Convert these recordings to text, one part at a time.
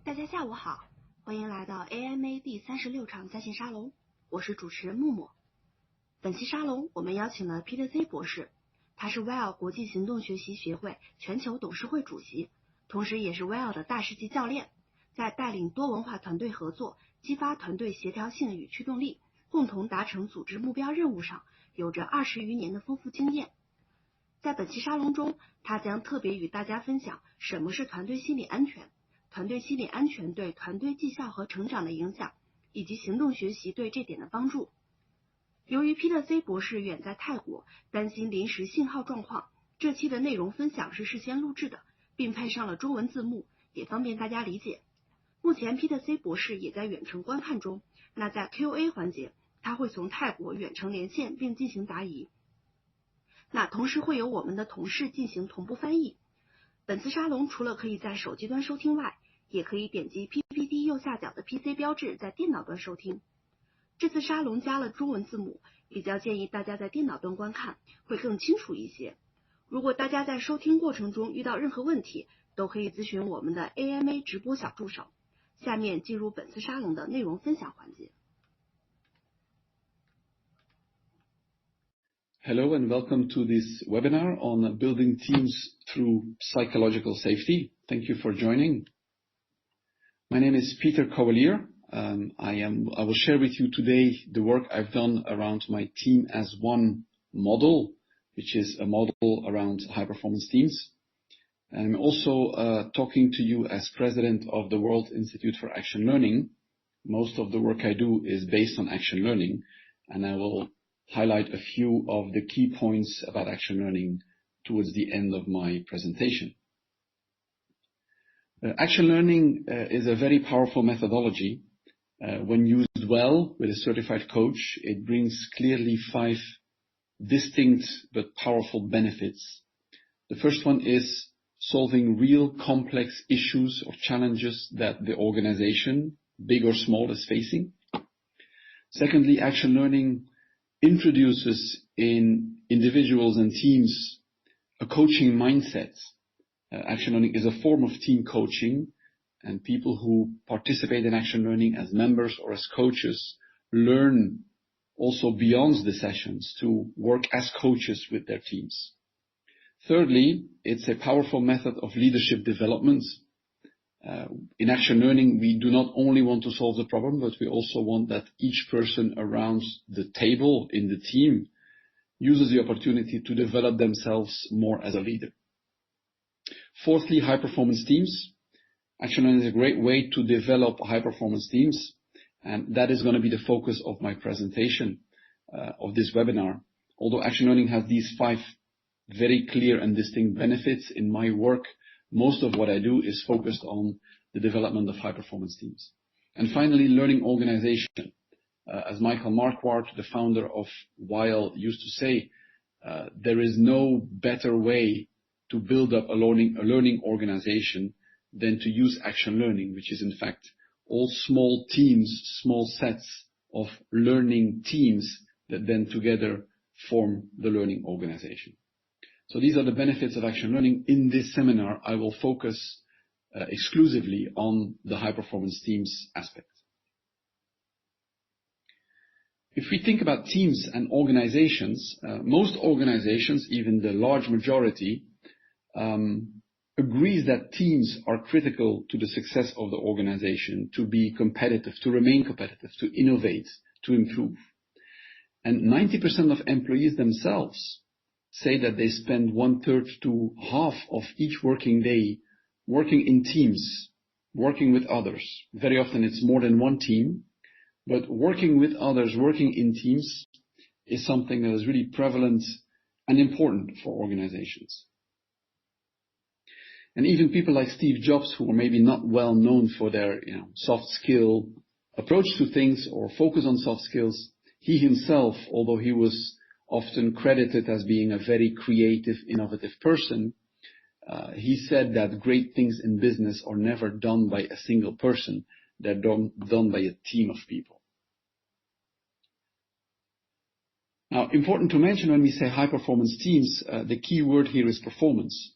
大家下午好，欢迎来到 AMA 第36场在线沙龙，我是主持人木木。本期沙龙我们邀请了 Peter C 博士，他是 WIAL 国际行动学习协会全球董事会主席，同时也是 WIAL 的大师级教练，在带领多文化团队合作、激发团队协调性与驱动力，共同达成组织目标任务上有着20余年的丰富经验。在本期沙龙中，他将特别与大家分享什么是团队心理安全，团队心理安全对团队绩效和成长的影响，以及行动学习对这点的帮助。由于 Peter C 博士远在泰国，担心临时信号状况，这期的内容分享是事先录制的，并配上了中文字幕，也方便大家理解。目前 Peter C 博士也在远程观看中，那在 Q&A 环节，他会从泰国远程连线并进行答疑。那同时会有我们的同事进行同步翻译。本次沙龙除了可以在手机端收听外，也可以点击 PPT 右下角的 PC 标志在电脑端收听。这次沙龙加了中文字幕，比较建议大家在电脑端观看，会更清楚一些。如果大家在收听过程中遇到任何问题，都可以咨询我们的 AMA 直播小助手。下面进入本次沙龙的内容分享环节。Hello and welcome to this webinar on building teams through psychological safety. Thank you for joining. My name is Peter Cauwelier. I will share with you today the work I've done around my team as one model, which is a model around high-performance teams. I'm also talking to you as president of the World Institute for Action Learning. Most of the work I do is based on action learning, and I will highlight a few of the key points about action learning towards the end of my presentation. Action learning is a very powerful methodology. When used well with a certified coach, it brings clearly 5 distinct but powerful benefits. The first one is solving real complex issues or challenges that the organization, big or small, is facing. Secondly, action learning introduces in individuals and teams a coaching mindset. Action learning is a form of team coaching, and people who participate in action learning as members or as coaches learn also beyond the sessions to work as coaches with their teams. Thirdly, it's a powerful method of leadership development. In action learning, we do not only want to solve the problem, but we also want that each person around the table in the team uses the opportunity to develop themselves more as a leader. Fourthly, high-performance teams. Action learning is a great way to develop high-performance teams, and that is going to be the focus of my presentation of this webinar. Although action learning has these 5 very clear and distinct benefits, in my work, most of what I do is focused on the development of high-performance teams. And finally, learning organization. As Michael Marquardt, the founder of WIAL, used to say, there is no better way to build up a learning organization than to use action learning, which is in fact all small teams, small sets of learning teams that then together form the learning organization. So these are the benefits of action learning. In this seminar, I will focus exclusively on the high-performance teams aspect. If we think about teams and organizations, most organizations, even the large majority, agrees that teams are critical to the success of the organization, to be competitive, to remain competitive, to innovate, to improve. And 90% of employees themselves say that they spend 1/3 to half of each working day working in teams, working with others. Very often it's more than one team, but working with others, working in teams is something that is really prevalent and important for organizations. And even people like Steve Jobs, who are maybe not well known for their soft skill approach to things or focus on soft skills, he himself, although he was often credited as being a very creative, innovative person, he said that great things in business are never done by a single person. They're done by a team of people. Now, important to mention when we say high-performance teams, the key word here is performance.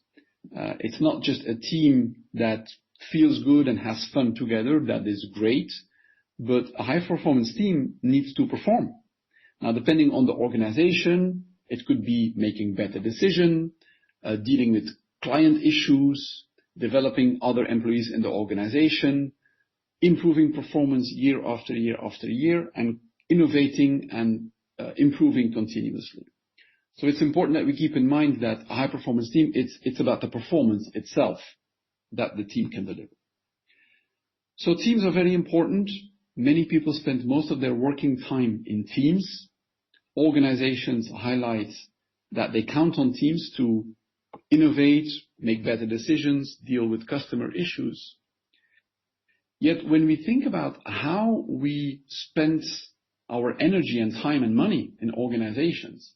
It's not just a team that feels good and has fun together, that is great. But a high-performance team needs to perform. Now, depending on the organization, it could be making better decisions, dealing with client issues, developing other employees in the organization, improving performance year after year after year, and innovating and improving continuously. So it's important that we keep in mind that a high-performance team, it's about the performance itself that the team can deliver. So teams are very important. Many people spend most of their working time in teams. Organizations highlight that they count on teams to innovate, make better decisions, deal with customer issues. Yet when we think about how we spend our energy and time and money in organizations,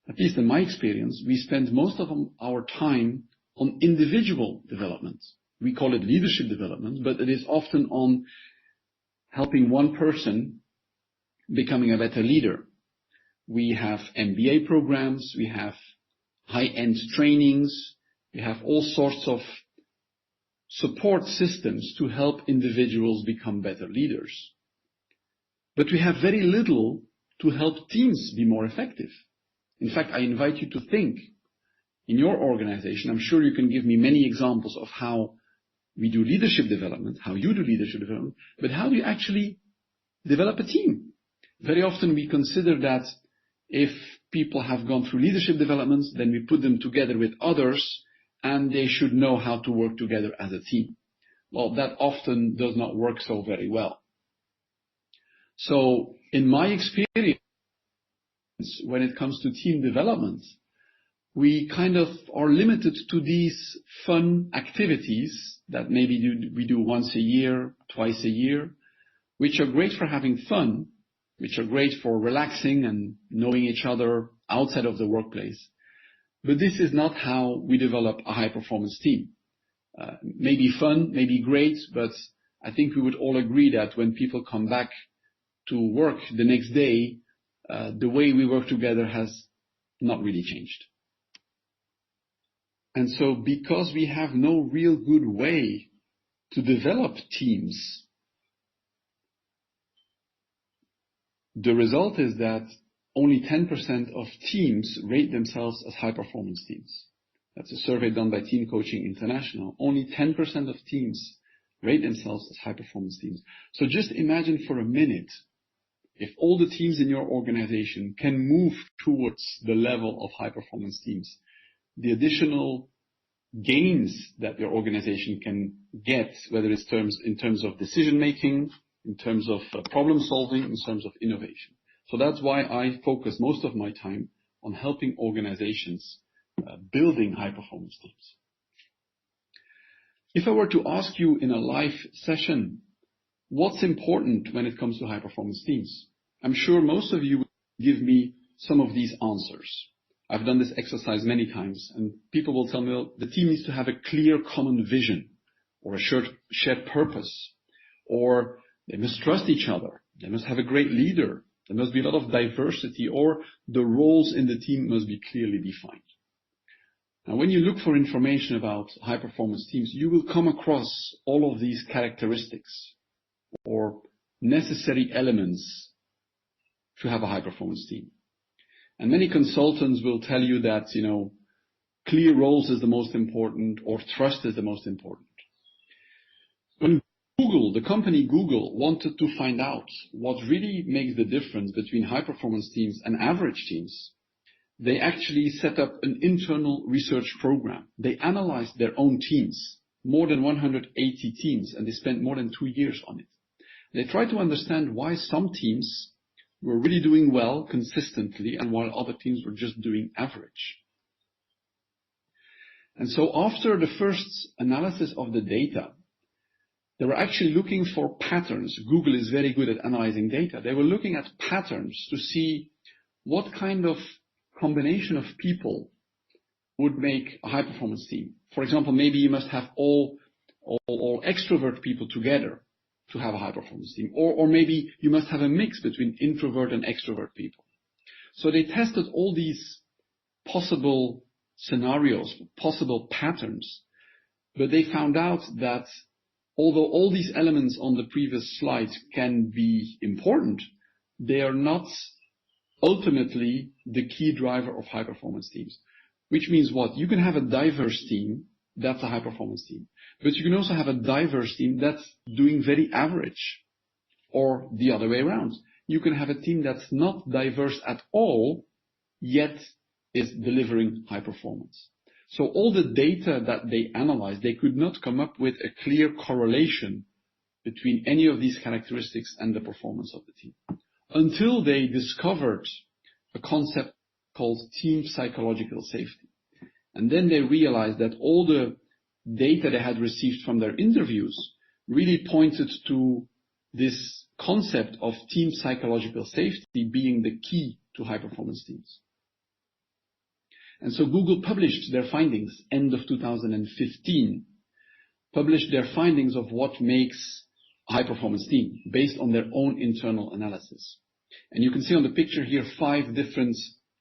at least in my experience, we spend most of our time on individual development. We call it leadership development, but it is often on helping one person becoming a better leader. We have MBA programs, we have high-end trainings, we have all sorts of support systems to help individuals become better leaders. But we have very little to help teams be more effective. In fact, I invite you to think in your organization. I'm sure you can give me many examples of how we do leadership development, how you do leadership development, but how do you actually develop a team? Very often we consider that if people have gone through leadership developments, then we put them together with others and they should know how to work together as a team. Well, that often does not work so very well. So in my experience, when it comes to team development, we kind of are limited to these fun activities that maybe we do once a year, twice a year, which are great for having fun, which are great for relaxing and knowing each other outside of the workplace. But this is not how we develop a high-performance team. Maybe fun, maybe great, but I think we would all agree that when people come back to work the next day, the way we work together has not really changed. And so because we have no real good way to develop teams, the result is that only 10% of teams rate themselves as high-performance teams. That's a survey done by Team Coaching International. Only 10% of teams rate themselves as high-performance teams. So just imagine for a minute, if all the teams in your organization can move towards the level of high-performance teams, the additional gains that your organization can get, whether it's in terms of decision-making, in terms of problem-solving, in terms of innovation. So that's why I focus most of my time on helping organizations building high-performance teams. If I were to ask you in a live session, what's important when it comes to high-performance teams? I'm sure most of you will give me some of these answers. I've done this exercise many times, and people will tell me, well, the team needs to have a clear common vision, or a shared purpose, or they must trust each other, they must have a great leader, there must be a lot of diversity, or the roles in the team must be clearly defined. Now, when you look for information about high-performance teams, you will come across all of these characteristics or necessary elements to have a high-performance team. And many consultants will tell you that, clear roles is the most important, or trust is the most important. When Google, the company Google, wanted to find out what really makes the difference between high-performance teams and average teams, they actually set up an internal research program. They analyzed their own teams, more than 180 teams, and they spent more than 2 years on it. They tried to understand why some teams were really doing well consistently and while other teams were just doing average. And so after the first analysis of the data, they were actually looking for patterns. Google is very good at analyzing data. They were looking at patterns to see what kind of combination of people would make a high-performance team. For example, maybe you must have all extrovert people together to have a high-performance team. Or maybe you must have a mix between introvert and extrovert people. So they tested all these possible scenarios, possible patterns, But they found out that although all these elements on the previous slide can be important, they are not ultimately the key driver of high-performance teams. Which means what? You can have a diverse team, that's a high-performance team. But you can also have a diverse team that's doing very average, or the other way around. You can have a team that's not diverse at all, yet is delivering high performance. So all the data that they analyzed, they could not come up with a clear correlation between any of these characteristics and the performance of the team, until they discovered a concept called team psychological safety. And then they realized that all the data they had received from their interviews really pointed to this concept of team psychological safety being the key to high-performance teams. And so Google published their findings end of 2015, published their findings of what makes a high-performance team based on their own internal analysis. And you can see on the picture here 5 different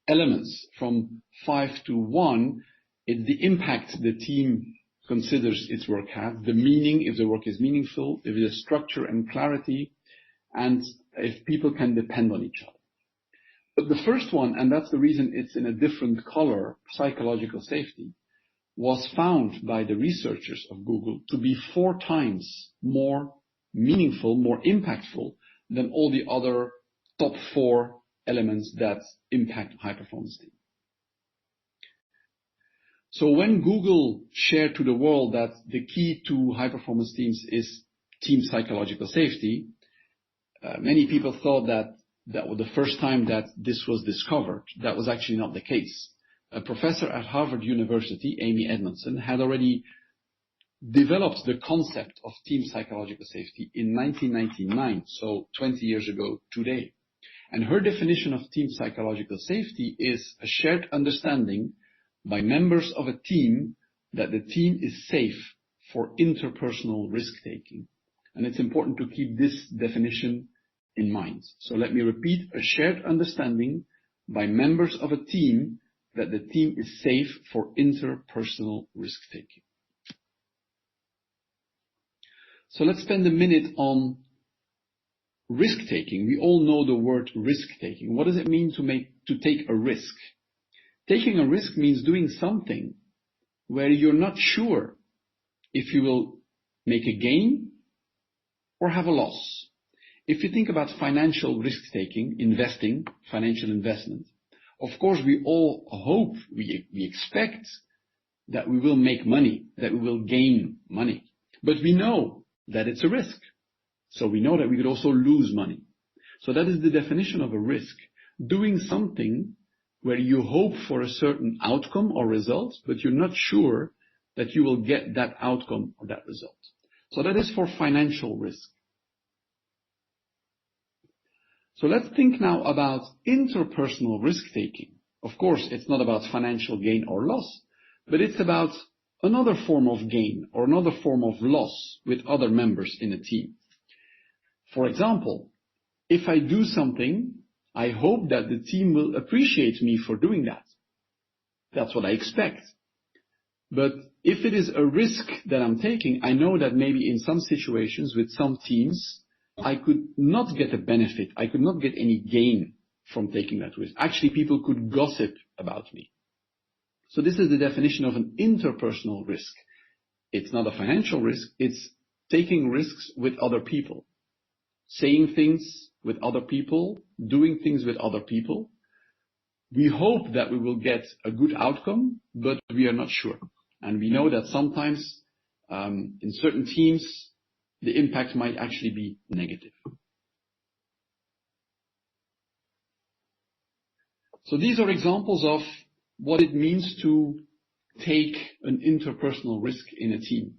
elements. From 5 to 1, it's the impact the team considers its work has, the meaning, if the work is meaningful, if there's structure and clarity, and if people can depend on each other. But the first one, and that's the reason it's in a different color, psychological safety, was found by the researchers of Google to be 4 times more meaningful, more impactful than all the other top 4 elements that impact high-performance teams. So when Google shared to the world that the key to high-performance teams is team psychological safety, many people thought that was the first time that this was discovered. That was actually not the case. A professor at Harvard University, Amy Edmondson, had already developed the concept of team psychological safety in 1999, so 20 years ago today. And her definition of team psychological safety is a shared understanding by members of a team that the team is safe for interpersonal risk-taking. And it's important to keep this definition in mind. So let me repeat, a shared understanding by members of a team that the team is safe for interpersonal risk-taking. So let's spend a minute on risk-taking. We all know the word risk-taking. What does it mean to take a risk? Taking a risk means doing something where you're not sure if you will make a gain or have a loss. If you think about financial risk-taking, investing, financial investment, of course we all hope, we expect that we will make money, that we will gain money. But we know that it's a risk. So we know that we could also lose money. So that is the definition of a risk. Doing something where you hope for a certain outcome or result, but you're not sure that you will get that outcome or that result. So that is for financial risk. So let's think now about interpersonal risk-taking. Of course, it's not about financial gain or loss, but it's about another form of gain or another form of loss with other members in a team. For example, if I do something, I hope that the team will appreciate me for doing that. That's what I expect. But if it is a risk that I'm taking, I know that maybe in some situations with some teams, I could not get a benefit. I could not get any gain from taking that risk. Actually, people could gossip about me. So this is the definition of an interpersonal risk. It's not a financial risk. It's taking risks with other people, saying things with other people, doing things with other people. We hope that we will get a good outcome, but we are not sure. And we know that sometimes in certain teams, the impact might actually be negative. So these are examples of what it means to take an interpersonal risk in a team.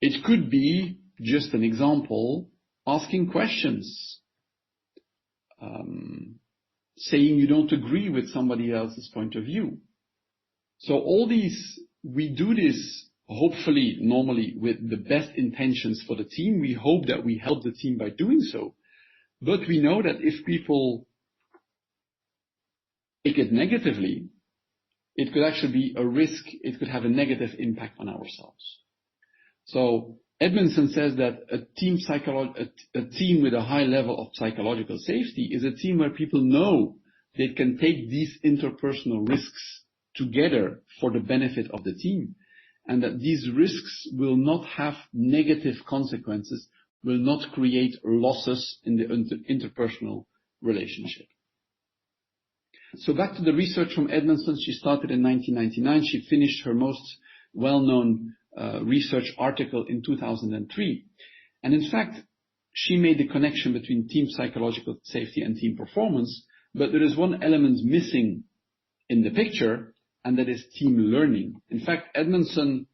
It could be, just an example, asking questions, saying you don't agree with somebody else's point of view. So all these, we do this hopefully, normally, with the best intentions for the team. We hope that we help the team by doing so. But we know that if people take it negatively, it could actually be a risk. It could have a negative impact on ourselves. So Edmondson says that a team with a high level of psychological safety is a team where people know they can take these interpersonal risks together for the benefit of the team, and that these risks will not have negative consequences, will not create losses in the interpersonal relationship. So back to the research from Edmondson. She started in 1999. She finished her most well-known research article in 2003. And in fact, she made the connection between team psychological safety and team performance, but there is one element missing in the picture, and that is team learning. In fact, Edmondson,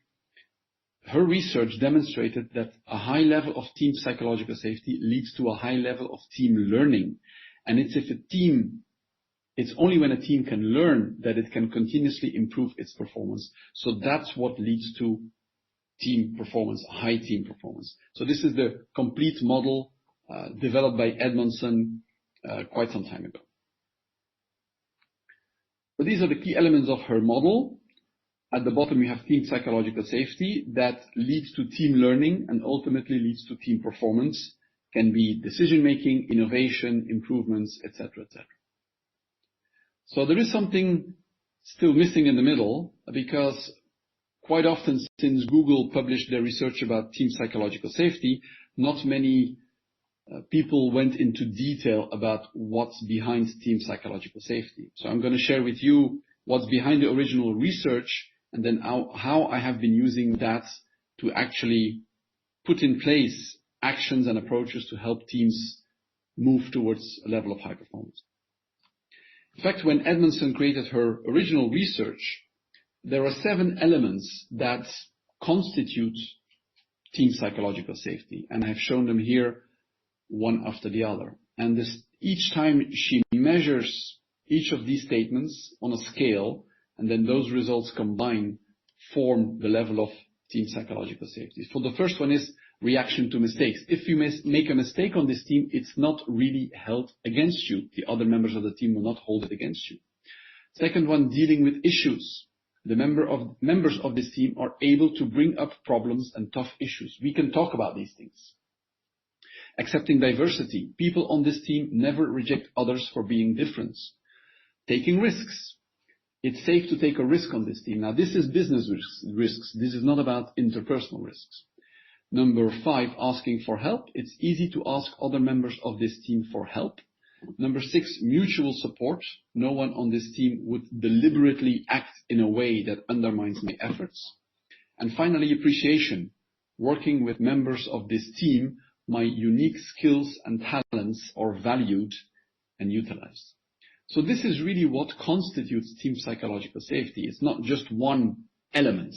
her research demonstrated that a high level of team psychological safety leads to a high level of team learning. And it's only when a team can learn that it can continuously improve its performance. So that's what leads to team performance, high team performance. So this is the complete model developed by Edmondson quite some time ago. So these are the key elements of her model. At the bottom, you have team psychological safety that leads to team learning and ultimately leads to team performance. Can be decision-making, innovation, improvements, etc., etc. So there is something still missing in the middle, because quite often since Google published their research about team psychological safety, not many people went into detail about what's behind team psychological safety. So I'm going to share with you what's behind the original research, and then how I have been using that to actually put in place actions and approaches to help teams move towards a level of high performance. In fact, when Edmondson created her original research, there are 7 elements that constitute team psychological safety, and I've shown them here one after the other. And each time she measures each of these statements on a scale, and then those results combined form the level of team psychological safety. So the first one is reaction to mistakes. If you make a mistake on this team, it's not really held against you. The other members of the team will not hold it against you. Second one, dealing with issues. The members of this team are able to bring up problems and tough issues. We can talk about these things. Accepting diversity. People on this team never reject others for being different. Taking risks. It's safe to take a risk on this team. Now, this is business risks. This is not about interpersonal risks. Number 5, asking for help. It's easy to ask other members of this team for help. Number 6, mutual support. No one on this team would deliberately act in a way that undermines my efforts. And finally, appreciation. Working with members of this team, my unique skills and talents are valued and utilized. So this is really what constitutes team psychological safety. It's not just one element.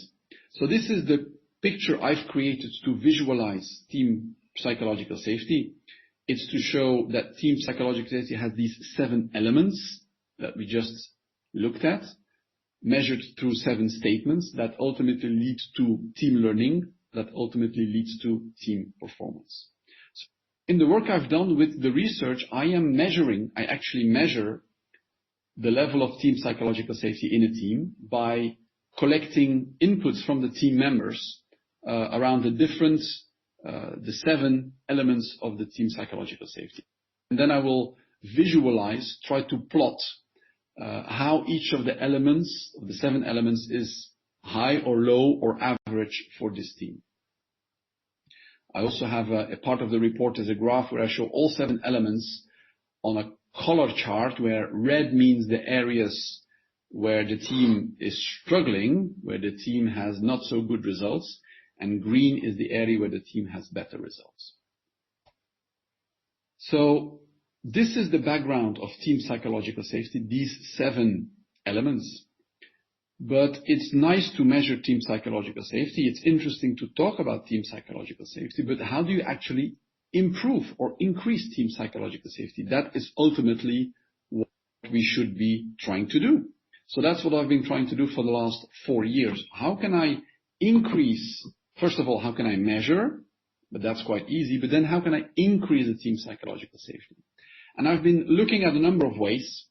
So this is the picture I've created to visualize team psychological safety. It's to show that team psychological safety has these 7 elements that we just looked at, measured through 7 statements that ultimately lead to team learning, that ultimately leads to team performance. So in the work I've done with the research, I actually measure the level of team psychological safety in a team by collecting inputs from the team members around the 7 elements of the team psychological safety. And then I will try to plot how each of the elements, of the 7 elements, is high or low or average for this team. I also have a part of the report as a graph where I show all 7 elements on a color chart, where red means the areas where the team is struggling, where the team has not so good results, and green is the area where the team has better results. So this is the background of team psychological safety, these 7 elements. But it's nice to measure team psychological safety. It's interesting to talk about team psychological safety, but how do you actually improve or increase team psychological safety? That is ultimately what we should be trying to do. So that's what I've been trying to do for the last 4 years. How can I increase, first of all, how can I measure? But that's quite easy. But then how can I increase the team psychological safety? And I've been looking at a number of ways.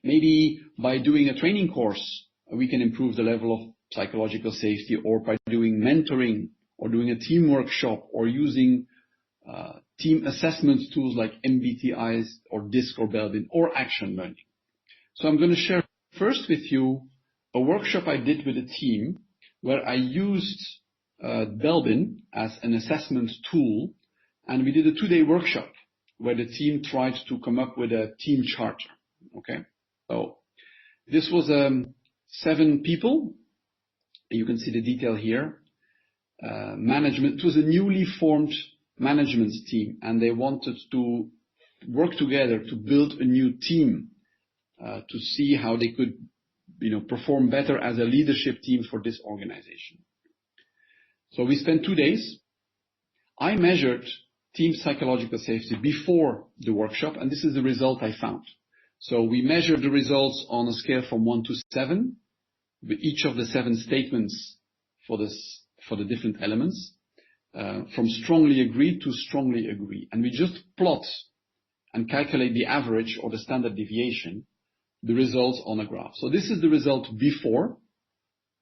Maybe by doing a training course, we can improve the level of psychological safety, or by doing mentoring, or doing a team workshop, or using team assessment tools like MBTIs, or DISC, or Belbin, or action learning. So I'm going to share first with you a workshop I did with a team where I used Belbin as an assessment tool, and we did a 2-day workshop where the team tried to come up with a team charter. Okay, so this was 7 people. You can see the detail here. Management. It was a newly formed management team, and they wanted to work together to build a new team to see how they could, perform better as a leadership team for this organization. So we spent 2 days. I measured team psychological safety before the workshop, and this is the result I found. So we measured the results on a scale from 1 to 7, with each of the 7 statements for the different elements, from strongly agree to strongly agree. And we just plot and calculate the average or the standard deviation, the results on a graph. So this is the result before.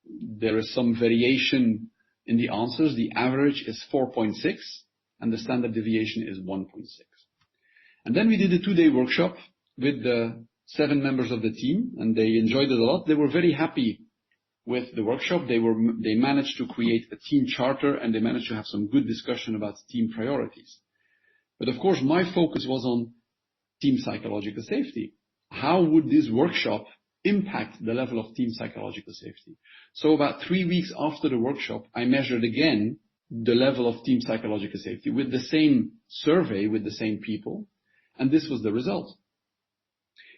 There is some variation in the answers. The average is 4.6 and the standard deviation is 1.6. And then we did a 2-day workshop with the 7 members of the team, and they enjoyed it a lot. They were very happy with the workshop. They managed to create a team charter, and they managed to have some good discussion about team priorities. But of course, my focus was on team psychological safety. How would this workshop impact the level of team psychological safety? So about 3 weeks after the workshop, I measured again the level of team psychological safety with the same survey, with the same people, and this was the result.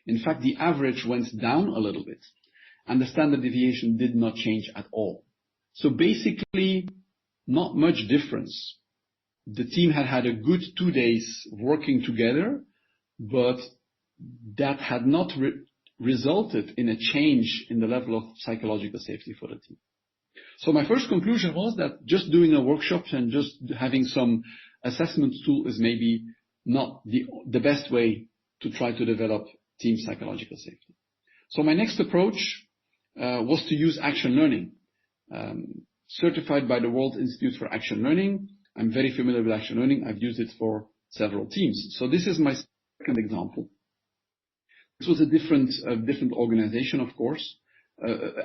In fact, the average went down a little bit, and the standard deviation did not change at all. So basically, not much difference. The team had a good 2 days working together, but that had not resulted in a change in the level of psychological safety for the team. So my first conclusion was that just doing a workshop and just having some assessment tool is maybe not the best way to try to develop team psychological safety. So my next approach was to use action learning. Certified by the World Institute for Action Learning. I'm very familiar with action learning. I've used it for several teams. So this is my second example. This was a different organization, of course,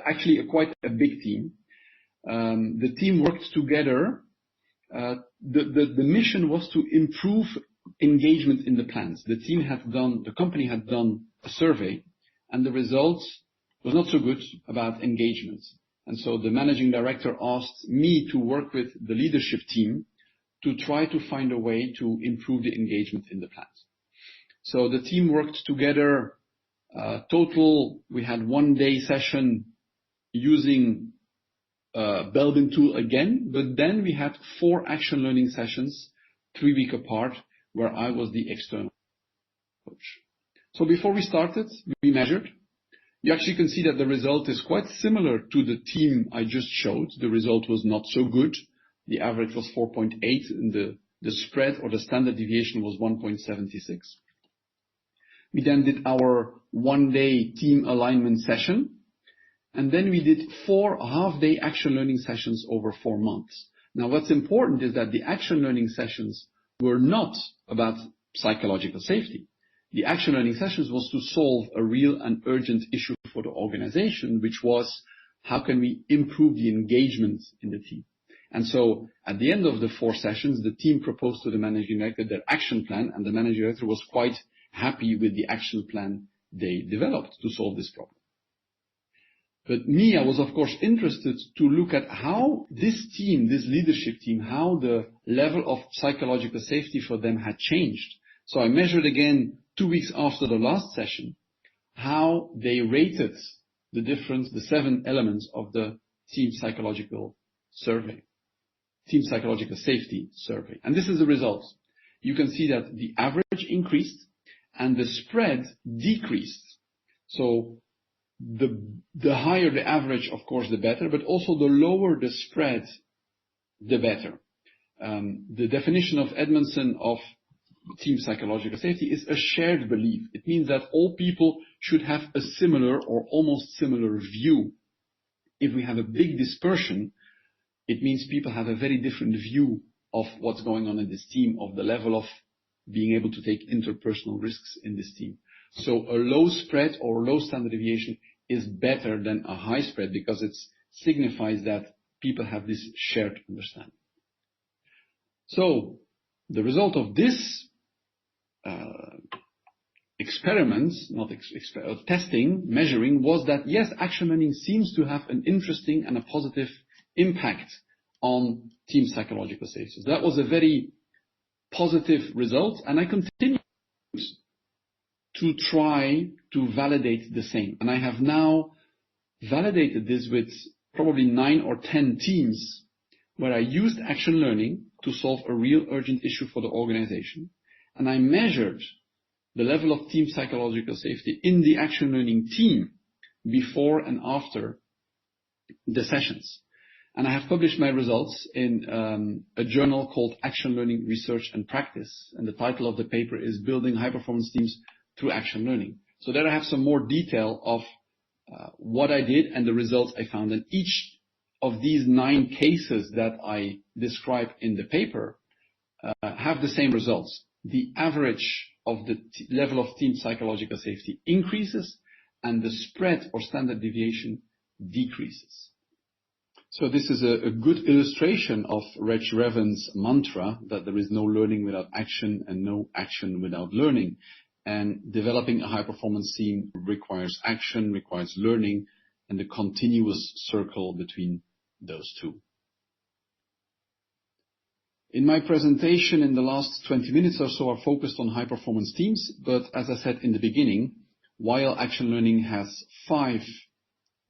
actually quite a big team. The team worked together. The mission was to improve engagement in the plans. The company had done a survey, and the results was not so good about engagement. And so the managing director asked me to work with the leadership team to try to find a way to improve the engagement in the plans. So the team worked together. Total, we had 1-day session using Belbin tool again, but then we had 4 action learning sessions, 3 weeks apart, where I was the external coach. So before we started, we measured. You actually can see that the result is quite similar to the team I just showed. The result was not so good. The average was 4.8 and the spread or the standard deviation was 1.76. We then did our 1-day team alignment session, and then we did 4 half-day action learning sessions over 4 months. Now what's important is that the action learning sessions were not about psychological safety. The action learning sessions was to solve a real and urgent issue for the organization, which was how can we improve the engagement in the team. And so at the end of the 4 sessions, the team proposed to the managing director their action plan, and the managing director was quite happy with the action plan they developed to solve this problem. But me, I was of course interested to look at how this team, this leadership team, how the level of psychological safety for them had changed. So I measured again 2 weeks after the last session, how they rated the difference, the 7 elements of the team psychological survey, team psychological safety survey. And this is the result. You can see that the average increased and the spread decreased. So the higher the average, of course, the better, but also the lower the spread, the better. The definition of Edmondson of team psychological safety is a shared belief. It means that all people should have a similar or almost similar view. If we have a big dispersion, it means people have a very different view of what's going on in this team, of the level of being able to take interpersonal risks in this team. So a low spread or low standard deviation is better than a high spread because it signifies that people have this shared understanding. So the result of this experiment, testing, measuring, was that yes, action learning seems to have an interesting and a positive impact on team psychological safety. So that was a very positive result, and I continue to try to validate the same. And I have now validated this with probably 9 or 10 teams where I used action learning to solve a real urgent issue for the organization. And I measured the level of team psychological safety in the action learning team before and after the sessions. And I have published my results in a journal called Action Learning Research and Practice. And the title of the paper is Building High Performance Teams Through Action Learning. So there I have some more detail of what I did and the results I found. And each of these 9 cases that I describe in the paper have the same results. The average of the level of team psychological safety increases and the spread or standard deviation decreases. So this is a good illustration of Reg Revan's mantra that there is no learning without action and no action without learning. And developing a high-performance team requires action, requires learning, and the continuous circle between those two. In my presentation in the last 20 minutes or so, I focused on high-performance teams, but as I said in the beginning, WIAL action learning has 5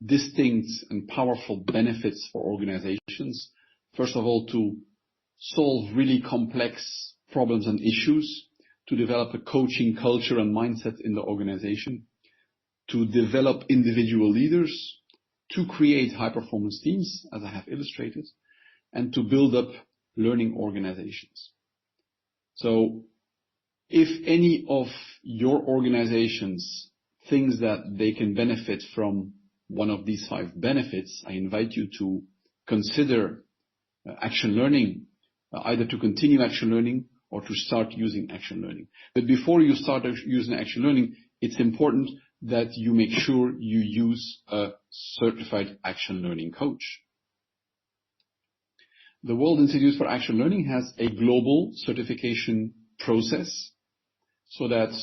distinct and powerful benefits for organizations. First of all, to solve really complex problems and issues, to develop a coaching culture and mindset in the organization, to develop individual leaders, to create high-performance teams, as I have illustrated, and to build up learning organizations. So if any of your organizations thinks that they can benefit from one of these 5 benefits, I invite you to consider action learning, either to continue action learning or to start using action learning. But before you start using action learning, it's important that you make sure you use a certified action learning coach. The World Institute for Action Learning has a global certification process so that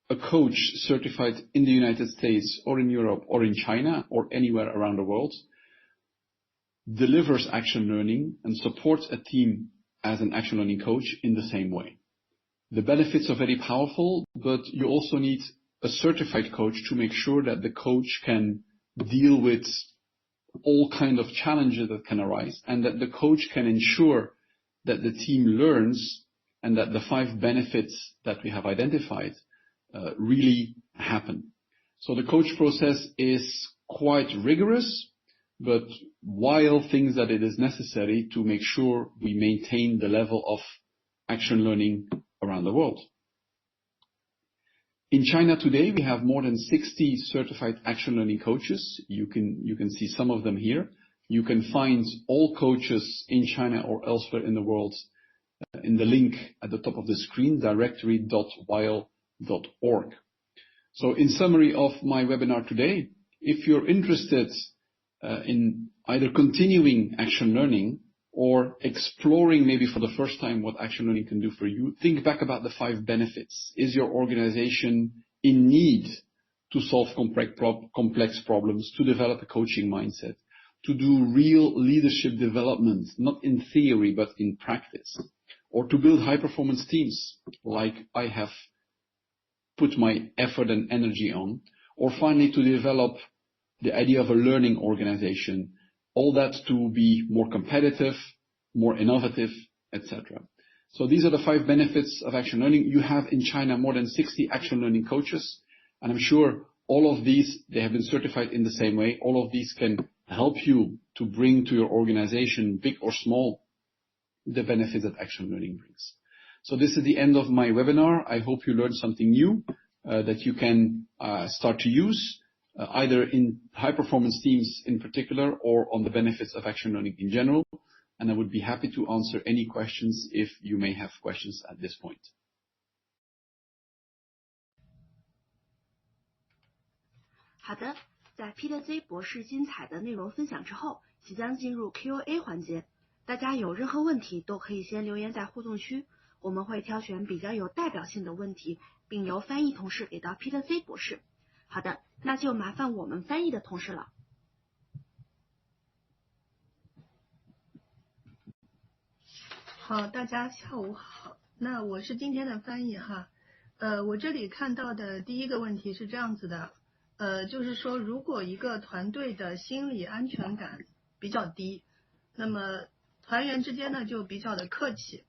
a coach certified in the United States or in Europe or in China or anywhere around the world delivers action learning and supports a team as an action learning coach in the same way. The benefits are very powerful, but you also need a certified coach to make sure that the coach can deal with all kinds of challenges that can arise and that the coach can ensure that the team learns and that the 5 benefits that we have identified really happen. So the coach process is quite rigorous, but WIAL thinks that it is necessary to make sure we maintain the level of action learning around the world. In China today, we have more than 60 certified action learning coaches. You can see some of them here. You can find all coaches in China or elsewhere in the world in the link at the top of the screen, directory.wial.org. So in summary of my webinar today, if you're interested in either continuing action learning or exploring maybe for the first time what action learning can do for you, think back about the 5 benefits. Is your organization in need to solve complex problems, to develop a coaching mindset, to do real leadership development, not in theory but in practice, or to build high-performance teams like I have put my effort and energy on, or finally to develop the idea of a learning organization, all that to be more competitive, more innovative, etc. So these are the 5 benefits of action learning. You have in China more than 60 action learning coaches, and I'm sure all of these, they have been certified in the same way. All of these can help you to bring to your organization, big or small, the benefits that action learning brings. So this is the end of my webinar. I hope you learned something new that you can start to use either in high-performance teams in particular or on the benefits of action learning in general. And I would be happy to answer any questions if you may have questions at this point. 好的，在 Peter Z 博士精彩的内容分享之后，即将进入 Q&A 环节。大家有任何问题都可以先留言在互动区，我们会挑选比较有代表性的问题，并由翻译同事给到 Peter Z 博士。好的，那就麻烦我们翻译的同事了。好，大家下午好。那我是今天的翻译哈。我这里看到的第一个问题是这样子的，就是说如果一个团队的心理安全感比较低，那么团员之间呢就比较的客气，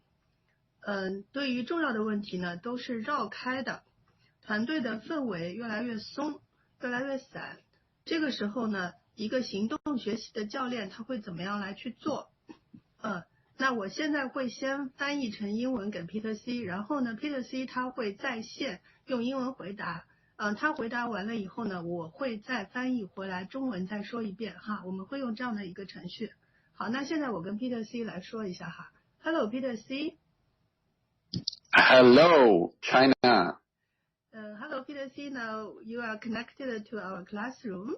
对于重要的问题呢都是绕开的，团队的氛围越来越松，越来越散。这个时候呢，一个行动学习的教练他会怎么样来去做？那我现在会先翻译成英文给 Peter C， 然后呢 Peter C 他会在线用英文回答，他回答完了以后呢，我会再翻译回来中文再说一遍哈，我们会用这样的一个程序。好，那现在我跟 Peter C 来说一下哈。Hello Peter C。Hello China. Hello Peter C. Now you are connected to our classroom.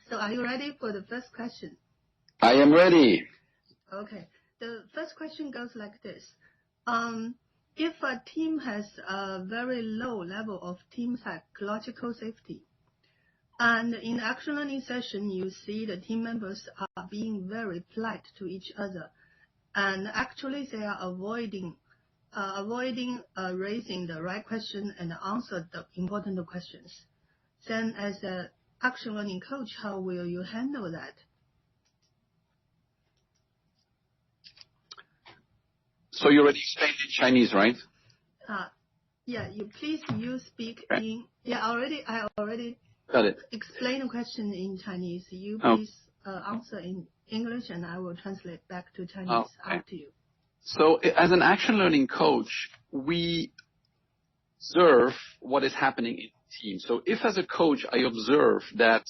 So are you ready for the first question? I am ready. Okay. The first question goes like this. If a team has a very low level of team psychological safety, and in the action learning session, you see the team members are being very polite to each other, and actually they are avoiding raising the right question and answer the important questions. Then as an action learning coach, how will you handle that? So you already explained in Chinese, right? Yeah, you speak in, I already Got it. Explain the question in Chinese. You please answer in English and I will translate back to Chinese after you. So as an action learning coach, we observe what is happening in the team. So if as a coach I observe that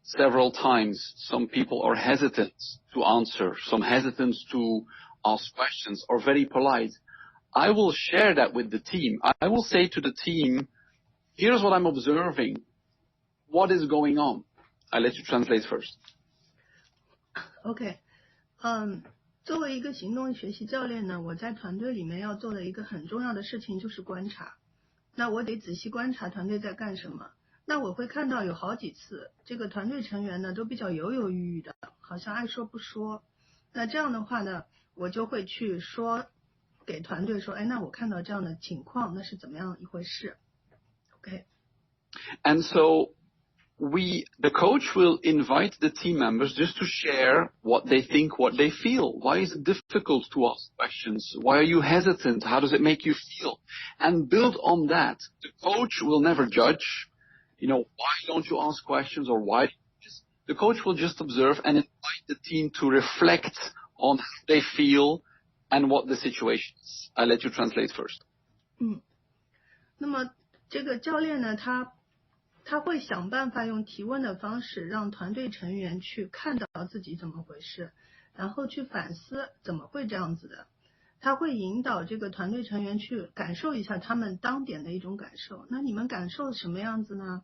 several times some people are hesitant to answer, some hesitant to ask questions or very polite, I will share that with the team. I will say to the team, here's what I'm observing. What is going on? I'll let you translate first. Okay. 作为一个行动学习教练呢，我在团队里面要做的一个很重要的事情就是观察。那我得仔细观察团队在干什么。那我会看到有好几次，这个团队成员呢都比较犹犹豫豫的，好像爱说不说。那这样的话呢，我就会去说给团队说，那我看到这样的情况，那是怎么样一回事 ？Okay. And so the coach will invite the team members just to share what they think, what they feel. Why is it difficult to ask questions? Why are you hesitant? How does it make you feel? And build on that. The coach will never judge, why don't you ask questions or why? The coach will just observe and invite the team to reflect on how they feel and what the situation is. I'll let you translate first. 那么这个教练呢，他会想办法用提问的方式让团队成员去看到自己怎么回事，然后去反思怎么会这样子的。他会引导这个团队成员去感受一下他们当点的一种感受。那你们感受什么样子呢？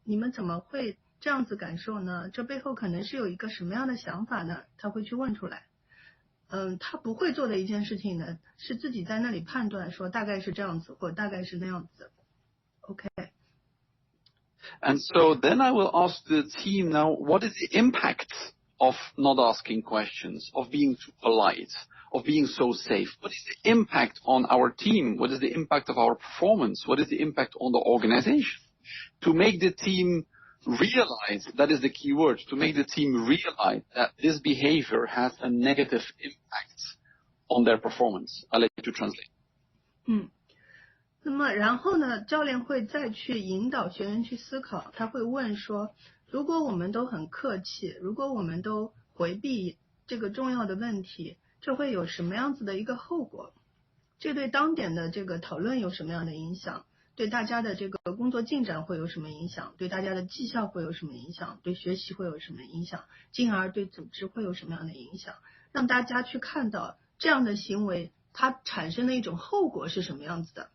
你们怎么会这样子感受呢？这背后可能是有一个什么样的想法呢？他会去问出来。他不会做的一件事情呢，是自己在那里判断说大概是这样子或大概是那样子。Okay. And so then I will ask the team now, what is the impact of not asking questions, of being too polite, of being so safe? What is the impact on our team? What is the impact of our performance? What is the impact on the organization? To make the team realize, that is the key word, to make the team realize that this behavior has a negative impact on their performance. I'll let you translate. 那么然后呢，教练会再去引导学员去思考，他会问说，如果我们都很客气，如果我们都回避这个重要的问题，这会有什么样子的一个后果？这对当点的这个讨论有什么样的影响？对大家的这个工作进展会有什么影响？对大家的绩效会有什么影响？对学习会有什么影响？进而对组织会有什么样的影响？让大家去看到这样的行为它产生的一种后果是什么样子的。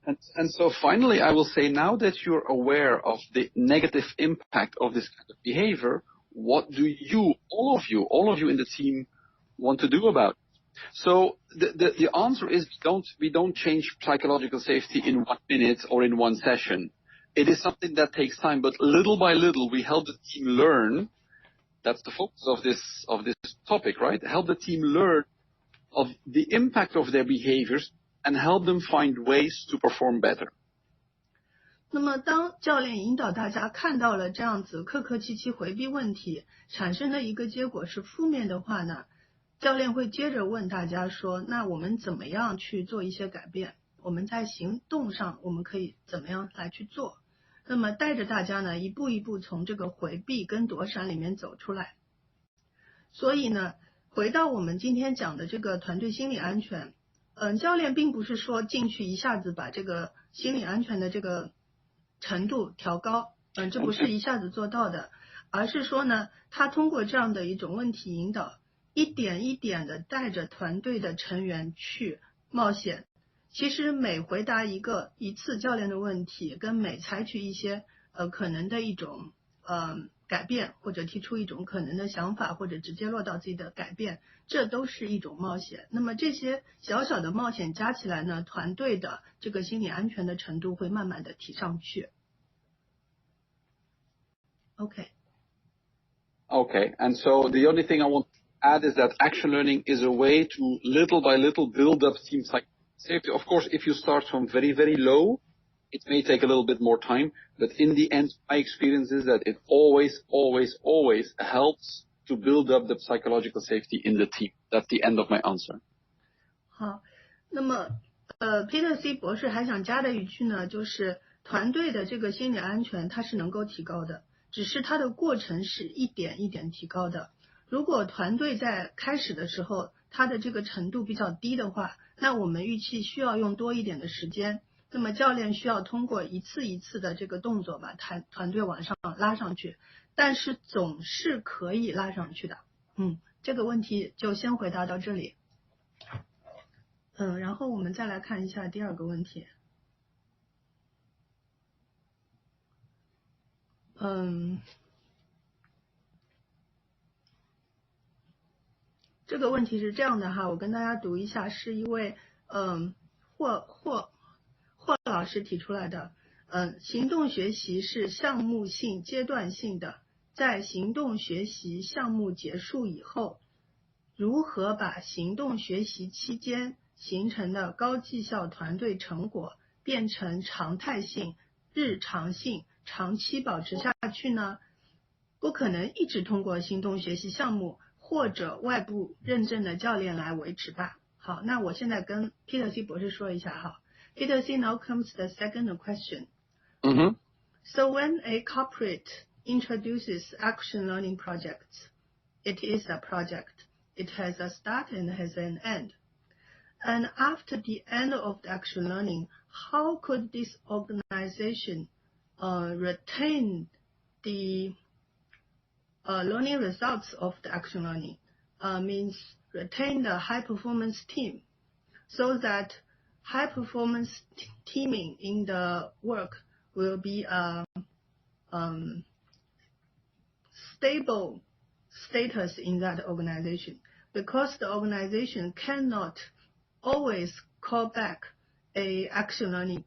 And so finally, I will say, now that you're aware of the negative impact of this kind of behavior, what do you, all of you in the team, want to do about it? So the answer is we don't change psychological safety in 1 minute or in one session. It is something that takes time, but little by little we help the team learn. That's the focus of this topic, right? Help the team learn of the impact of their behaviors and help them find ways to perform better. 那么当教练引导大家看到了这样子客客气气回避问题产生的一个结果是负面的话呢，教练会接着问大家说，那我们怎么样去做一些改变？我们在行动上我们可以怎么样来去做？那么带着大家呢一步一步从这个回避跟躲闪里面走出来。所以呢，回到我们今天讲的这个团队心理安全，教练并不是说进去一下子把这个心理安全的这个程度调高，这不是一下子做到的，而是说呢，他通过这样的一种问题引导，一点一点的带着团队的成员去冒险。其实每回答一次教练的问题，跟每采取一些可能的一种改变，或者提出一种可能的想法，或者直接落到自己的改变，这都是一种冒险。那么这些小小的冒险加起来呢，团队的这个心理安全的程度会慢慢的提上去。Okay, and so the only thing I want to add is that action learning is a way to little by little build up team safety. Of course, if you start from very, very low, it may take a little bit more time, but in the end, my experience is that it always helps to build up the psychological safety in the team. That's the end of my answer. 好，那么Peter C 博士还想加的一句呢，就是团队的这个心理安全它是能够提高的，只是它的过程是一点一点提高的。如果团队在开始的时候它的这个程度比较低的话，那我们预期需要用多一点的时间，那么教练需要通过一次一次的这个动作把团队往上拉上去，但是总是可以拉上去的。这个问题就先回答到这里。然后我们再来看一下第二个问题。这个问题是这样的哈，我跟大家读一下，是一位霍老师提出来的。行动学习是项目性阶段性的，在行动学习项目结束以后，如何把行动学习期间形成的高绩效团队成果变成常态性、日常性、长期保持下去呢？不可能一直通过行动学习项目或者外部认证的教练来维持吧。好，那我现在跟 Peter C 博士说一下哈。Peter C, now comes the second question. So when a corporate introduces action learning projects, it is a project. It has a start and has an end. And after the end of the action learning, how could this organization retain the learning results of the action learning? Means retain the high performance team, so that high performance teaming in the work will be a stable status in that organization, because the organization cannot always call back a action learning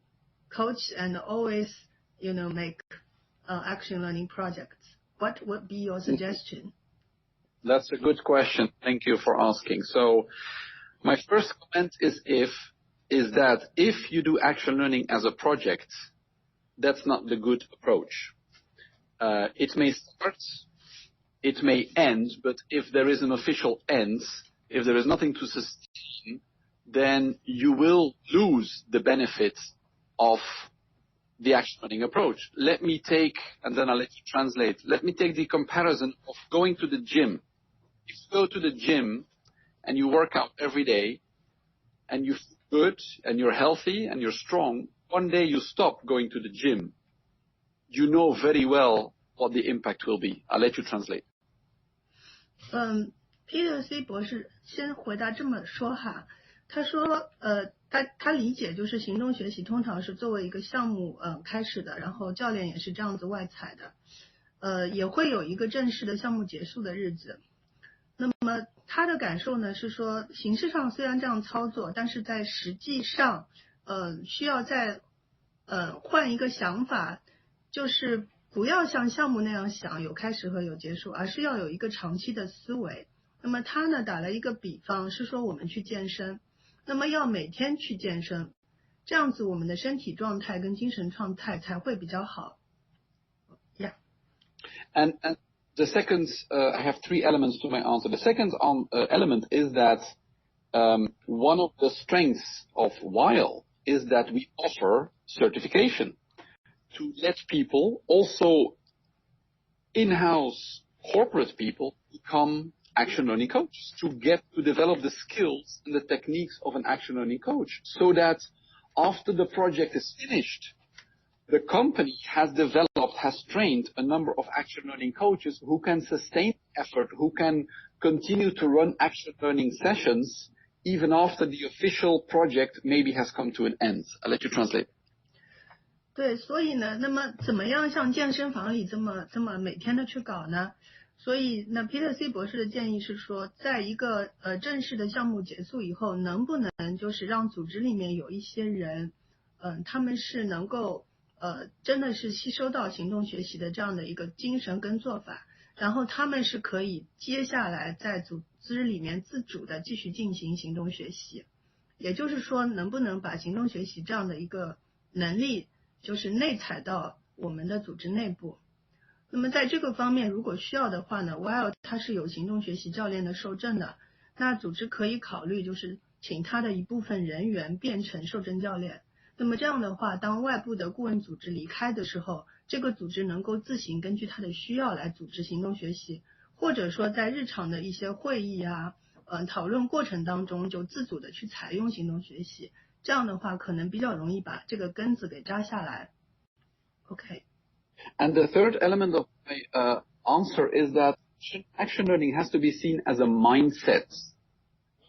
coach and always make action learning projects. What would be your suggestion? That's a good question. Thank you for asking. So my first comment is that if you do action learning as a project, that's not the good approach. It may start, it may end, but if there is an official end, if there is nothing to sustain, then you will lose the benefits of the action learning approach. Let me take, and then I'll let you translate, let me take the comparison of going to the gym. If you go to the gym and you work out every day, and you feel good and you're healthy and you're strong, one day you stop going to the gym, you know very well what the impact will be. I'll let you translate. Peter C 博士先回答这么说哈，他说他理解就是行动学习通常是作为一个项目开始的，然后教练也是这样子外采的，也会有一个正式的项目结束的日子。那么他的感受呢是说，形式上虽然这样操作，但是在实际上需要再换一个想法，就是不要像项目那样想有开始和有结束，而是要有一个长期的思维。那么他呢打了一个比方，是说我们去健身，那么要每天去健身，这样子我们的身体状态跟精神状态才会比较好。Yeah. And the second, I have three elements to my answer. The second element is that one of the strengths of WIAL is that we offer certification to let people, also in-house corporate people, become action learning coaches, to get to develop the skills and the techniques of an action learning coach, so that after the project is finished, the company has trained a number of action learning coaches who can sustain effort, who can continue to run action learning sessions even after the official project maybe has come to an end. I'll let you translate. 对，所以呢，那么怎么样像健身房里这么每天的去搞呢？所以那 Peter C 博士的建议是说，在一个正式的项目结束以后，能不能就是让组织里面有一些人，他们是能够真的是吸收到行动学习的这样的一个精神跟做法，然后他们是可以接下来在组织里面自主的继续进行行动学习。也就是说，能不能把行动学习这样的一个能力就是内采到我们的组织内部。那么在这个方面，如果需要的话呢 WIAL 它是有行动学习教练的受证的，那组织可以考虑就是请他的一部分人员变成受证教练。那么这样的话，当外部的顾问组织离开的时候，这个组织能够自行根据他的需要来组织行动学习，或者说在日常的一些会议啊讨论过程当中就自主的去采用行动学习，这样的话可能比较容易把这个根子给扎下来。 OK。 And the third element of my answer is that action learning has to be seen as a mindset,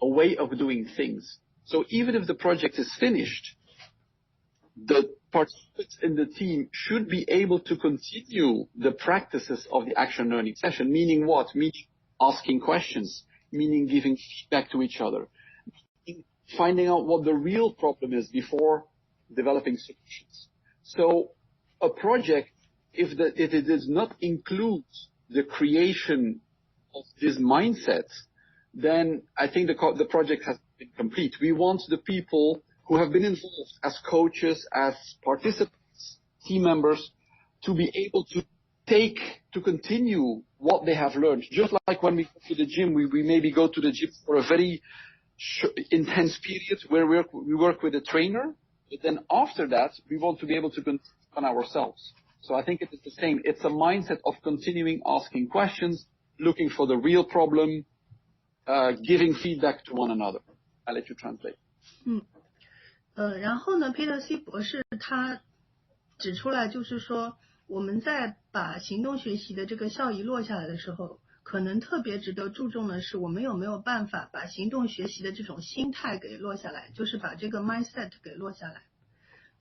a way of doing things. So even if the project is finished, the participants in the team should be able to continue the practices of the action learning session, meaning what? Meaning asking questions, meaning giving feedback to each other, finding out what the real problem is before developing solutions. So a project, if it does not include the creation of this mindset, then I think the project has been complete. We want the people who have been involved as coaches, as participants, team members, to be able to continue what they have learned. Just like when we go to the gym, we maybe go to the gym for a very intense period where we work with a trainer, but then after that, we want to be able to continue on ourselves. So I think it is the same. It's a mindset of continuing asking questions, looking for the real problem, giving feedback to one another. I'll let you translate. 然后呢 Peter C 博士他指出来就是说，我们在把行动学习的这个效益落下来的时候，可能特别值得注重的是我们有没有办法把行动学习的这种心态给落下来，就是把这个 mindset 给落下来。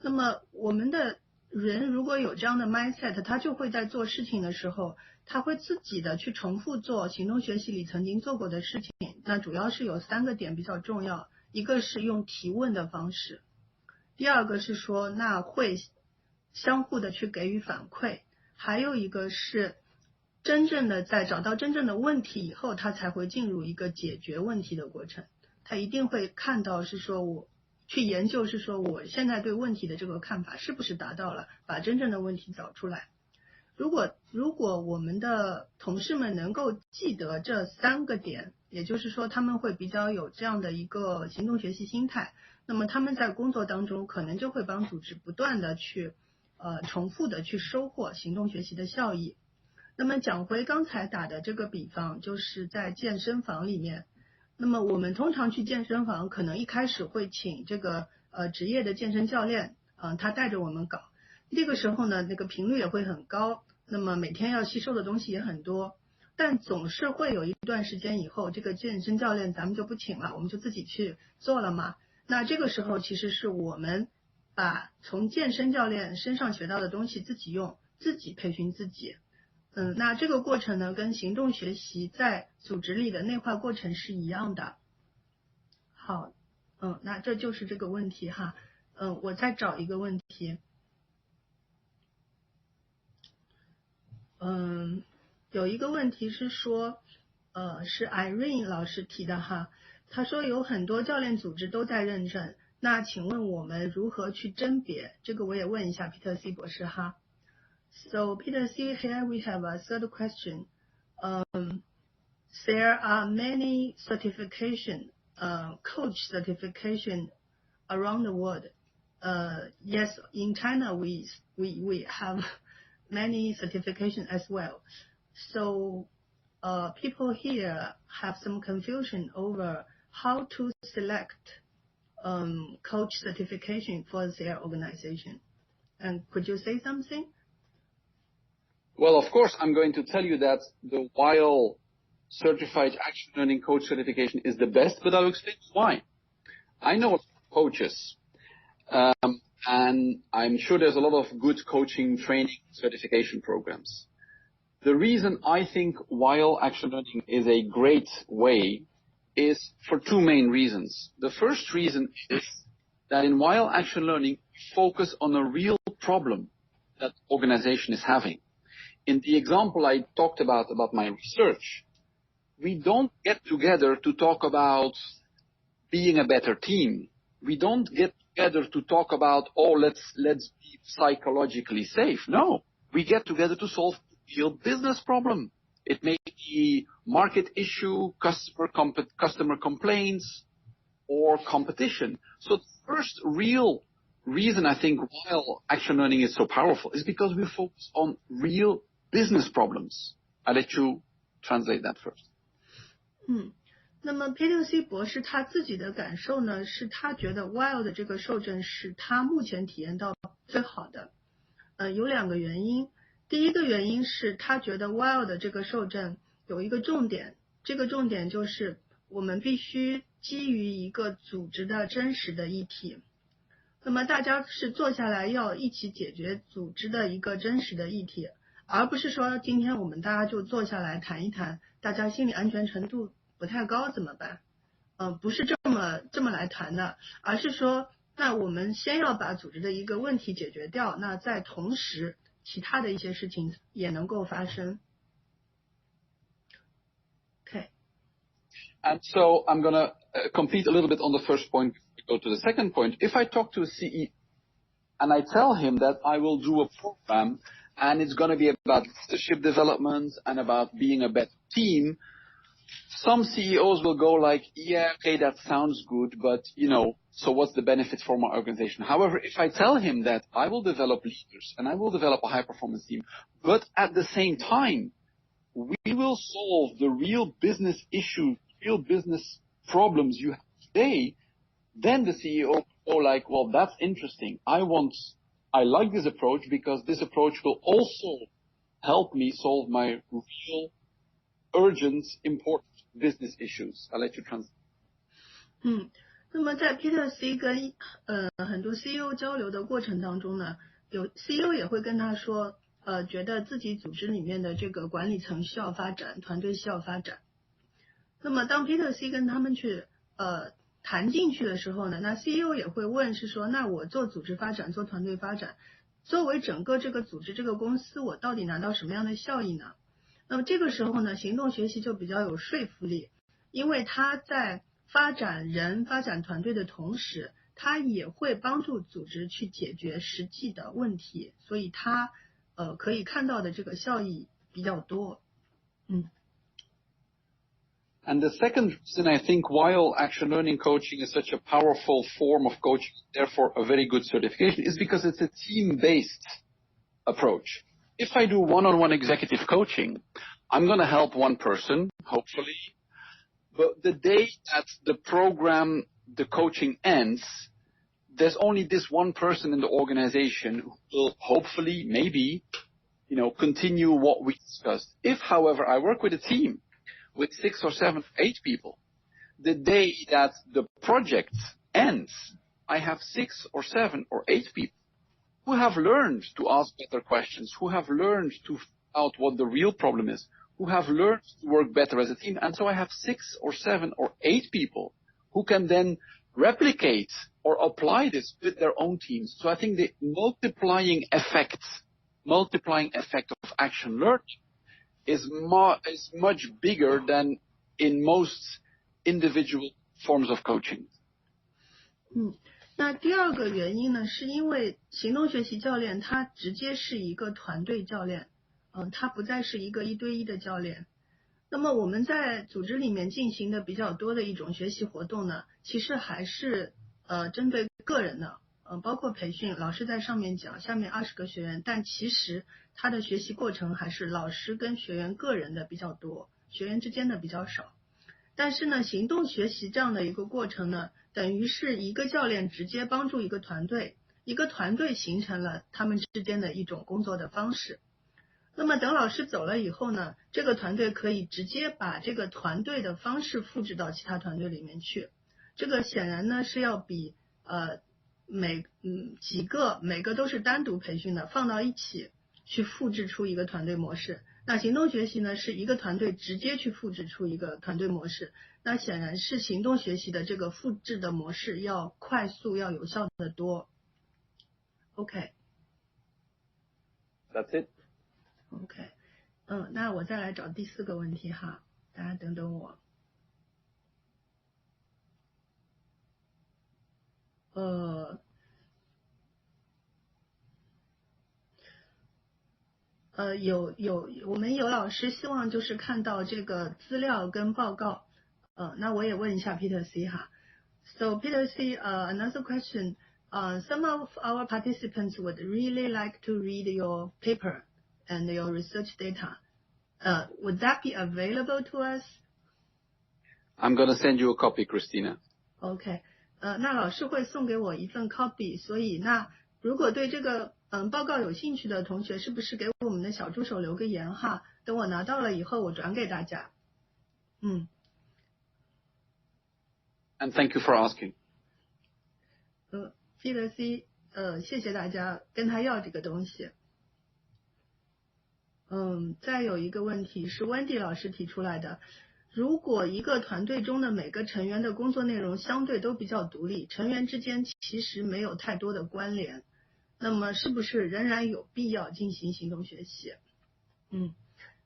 那么我们的人如果有这样的 mindset， 他就会在做事情的时候，他会自己的去重复做行动学习里曾经做过的事情。那主要是有3个点比较重要，一个是用提问的方式，第二个是说那会相互的去给予反馈，还有一个是真正的在找到真正的问题以后，他才会进入一个解决问题的过程。他一定会看到是说我去研究是说我现在对问题的这个看法是不是达到了，把真正的问题找出来。如果我们的同事们能够记得这3个点，也就是说他们会比较有这样的一个行动学习心态，那么他们在工作当中可能就会帮组织不断的去重复的去收获行动学习的效益。那么讲回刚才打的这个比方，就是在健身房里面，那么我们通常去健身房，可能一开始会请这个职业的健身教练，他带着我们搞。这个时候呢，那个频率也会很高，那么每天要吸收的东西也很多。但总是会有一段时间以后，这个健身教练咱们就不请了，我们就自己去做了嘛。那这个时候其实是我们把从健身教练身上学到的东西自己用，自己培训自己。那这个过程呢，跟行动学习在组织里的内化过程是一样的。好，那这就是这个问题哈。我再找一个问题。有一个问题是说，是 Irene 老师提的哈。他说有很多教练组织都在认证，那请问我们如何去甄别？这个我也问一下 Peter C 博士哈。So Peter C, here we have a third question. There are many certification, coach certification around the world. Yes, in China we have many certification as well. So people here have some confusion over how to select coach certification for their organization. And could you say something? Well, of course, I'm going to tell you that the WIAL Certified Action Learning Coach certification is the best, but I'll explain why. I know coaches, and I'm sure there's a lot of good coaching, training, certification programs. The reason I think WIAL Action Learning is a great way is for two main reasons. The first reason is that in WIAL Action Learning, we focus on a real problem that the organization is having. In the example I talked about my research, we don't get together to talk about being a better team. We don't get together to talk about, let's be psychologically safe. No, we get together to solve a real business problem. It may be market issue, customer complaints, or competition. So the first real reason I think WIAL Action Learning is so powerful is because we focus on real business problems. I'll let you translate that first. 那么 Peter C 博士他自己的感受呢，是他觉得 WIAL 的这个受证是他目前体验到最好的。有两个原因。第一个原因是他觉得 WIAL 的这个受证有一个重点，这个重点就是我们必须基于一个组织的真实的议题。那么大家是坐下来要一起解决组织的一个真实的议题，而不是说今天我们大家就坐下来谈一谈，大家心理安全程度不太高怎么办？不是这么来谈的，而是说，那我们先要把组织的一个问题解决掉，那在同时，其他的一些事情也能够发生。Okay. And so I'm going to complete a little bit on the first point before we go to the second point. If I talk to a CEO and I tell him that I will do a program and it's going to be about leadership development and about being a better team, some CEOs will go like, yeah, okay, that sounds good, but, so what's the benefit for my organization? However, if I tell him that I will develop leaders and I will develop a high-performance team, but at the same time, we will solve the real business issues, real business problems you have today, then the CEO will go like, well, that's interesting. I like this approach because this approach will also help me solve my real urgent, important business issues. I'll let you translate. 那么在 Peter C 跟很多 CEO 交流的过程当中呢，有 CEO 也会跟他说，觉得自己组织里面的这个管理层需要发展，团队需要发展。那么当 Peter C 跟他们去谈进去的时候呢，那 CEO 也会问是说，那我做组织发展，做团队发展，作为整个这个组织这个公司，我到底拿到什么样的效益呢？那么这个时候呢，行动学习就比较有说服力，因为它在发展人、发展团队的同时，它也会帮助组织去解决实际的问题，所以它可以看到的这个效益比较多。And the second reason I think WIAL Action Learning Coaching is such a powerful form of coaching, therefore a very good certification, is because it's a team-based approach. If I do one-on-one executive coaching, I'm going to help one person, hopefully, But the day that the program, the coaching ends, there's only this one person in the organization who will hopefully, maybe, continue what we discussed. If, however, I work with a team with 6 or 7 or 8 people, the day that the project ends, I have 6 or 7 or 8 people who have learned to ask better questions, who have learned to find out what the real problem is, who have learned to work better as a team. And so I have 6 or 7 or 8 people who can then replicate or apply this with their own teams. So I think the multiplying effect of action learning is much bigger than in most individual forms of coaching. 那第二个原因呢，是因为行动学习教练他直接是一个团队教练，他不再是一个1对1的教练。那么我们在组织里面进行的比较多的一种学习活动呢，其实还是针对个人的，包括培训，老师在上面讲，下面20个学员，但其实他的学习过程还是老师跟学员个人的比较多，学员之间的比较少。但是呢，行动学习这样的一个过程呢，等于是一个教练直接帮助一个团队，一个团队形成了他们之间的一种工作的方式。那么等老师走了以后呢，这个团队可以直接把这个团队的方式复制到其他团队里面去。这个显然呢是要比每个都是单独培训的放到一起去复制出一个团队模式。那行动学习呢是一个团队直接去复制出一个团队模式，那显然是行动学习的这个复制的模式要快速要有效的多。 OK， That's it. OK， 那我再来找第4个问题哈，大家等等我。我们有老师希望就是看到这个资料跟报告，那我也问一下 Peter C 哈。So Peter C, another question. Some of our participants would really like to read your paper and your research data. Would that be available to us? I'm going to send you a copy, Christina. OK， 那老师会送给我一份 copy， 所以那如果对这个报告有兴趣的同学，是不是给我们的小助手留个言哈？等我拿到了以后，我转给大家。And thank you for asking. Peter C， 谢谢大家跟他要这个东西。再有一个问题是 Wendy 老师提出来的，如果一个团队中的每个成员的工作内容相对都比较独立，成员之间其实没有太多的关联，那么是不是仍然有必要进行行动学习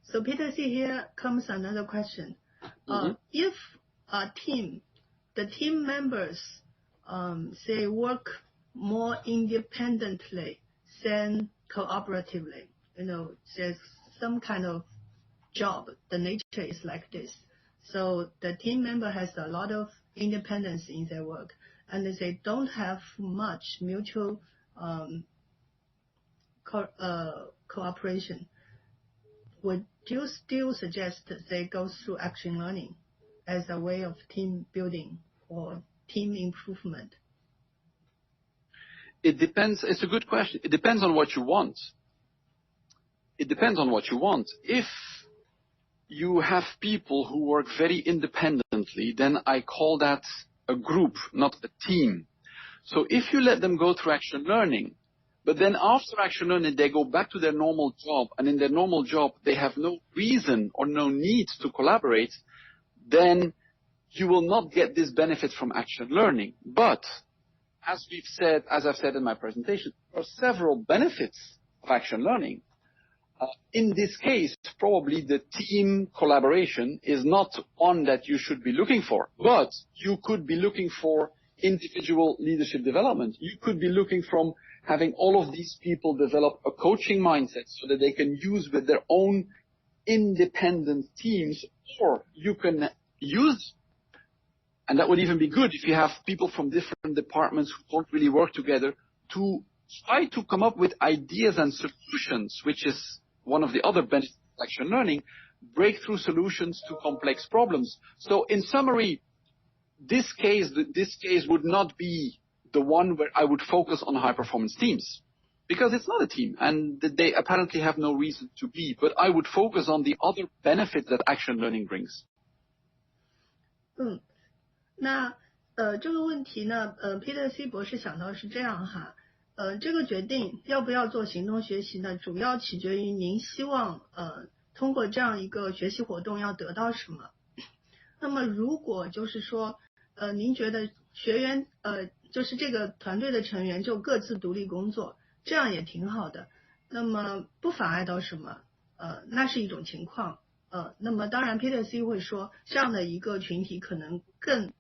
？So Peter C, here comes another question. If a team, the team members say work more independently than cooperatively, there's some kind of job, the nature is like this. So the team member has a lot of independence in their work, and they don't have much mutual cooperation. Would you still suggest they go through action learning as a way of team building or team improvement? It depends. It's a good question. It depends on what you want. If you have people who work very independently, then I call that a group, not a team. So if you let them go through action learning, but then after action learning they go back to their normal job, and in their normal job they have no reason or no need to collaborate, then you will not get this benefit from action learning. But as I've said in my presentation, there are several benefits of action learning. In this case, probably the team collaboration is not one that you should be looking for, but you could be looking for individual leadership development. You could be looking from having all of these people develop a coaching mindset so that they can use with their own independent teams, or you can use, and that would even be good if you have people from different departments who don't really work together, to try to come up with ideas and solutions, which is one of the other benefits of action learning, breakthrough solutions to complex problems. So in summary, this case would not be the one where I would focus on high-performance teams, because it's not a team, and they apparently have no reason to be. But I would focus on the other benefits that action learning brings. 这个问题呢，Peter C 博士想到是这样哈，这个决定要不要做行动学习呢，主要取决于您希望通过这样一个学习活动要得到什么。那么如果就是说您觉得学员就是这个团队的成员就各自独立工作，这样也挺好的，那么不妨碍到什么那是一种情况。那么当然 Peter C 会说，这样的一个群体可能更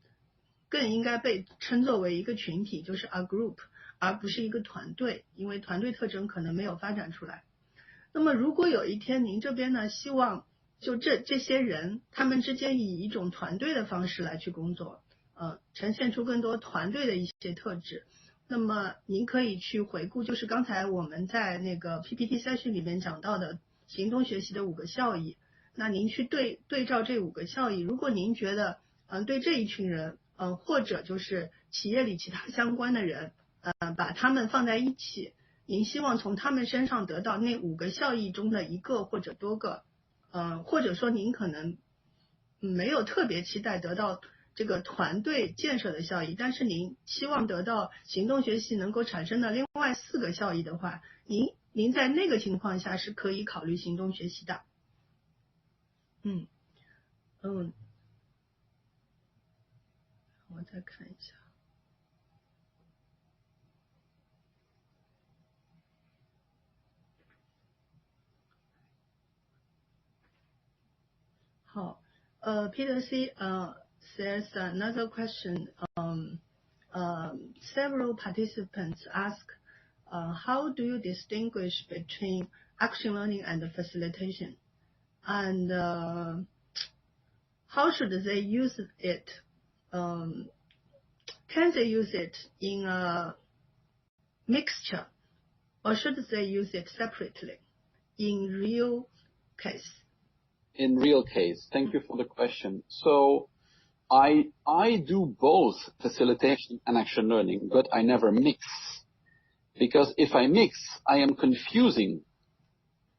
应该被称作为一个群体，就是 a group， 而不是一个团队，因为团队特征可能没有发展出来。那么如果有一天您这边呢希望就这些人他们之间以一种团队的方式来去工作，呈现出更多团队的一些特质，那么您可以去回顾就是刚才我们在那个 PPT session 里面讲到的行动学习的5个效益，那您去对照这5个效益，如果您觉得对这一群人或者就是企业里其他相关的人把他们放在一起，您希望从他们身上得到那5个效益中的1个或者多个，或者说您可能没有特别期待得到这个团队建设的效益，但是您希望得到行动学习能够产生的另外4个效益的话，您在那个情况下是可以考虑行动学习的。我再看一下。好，Peter C says another question. Several participants ask, how do you distinguish between action learning and facilitation? And how should they use it? Can they use it in a mixture, or should they use it separately in real case? In real case, thank you for the question. So I do both facilitation and action learning, but I never mix. Because if I mix, I am confusing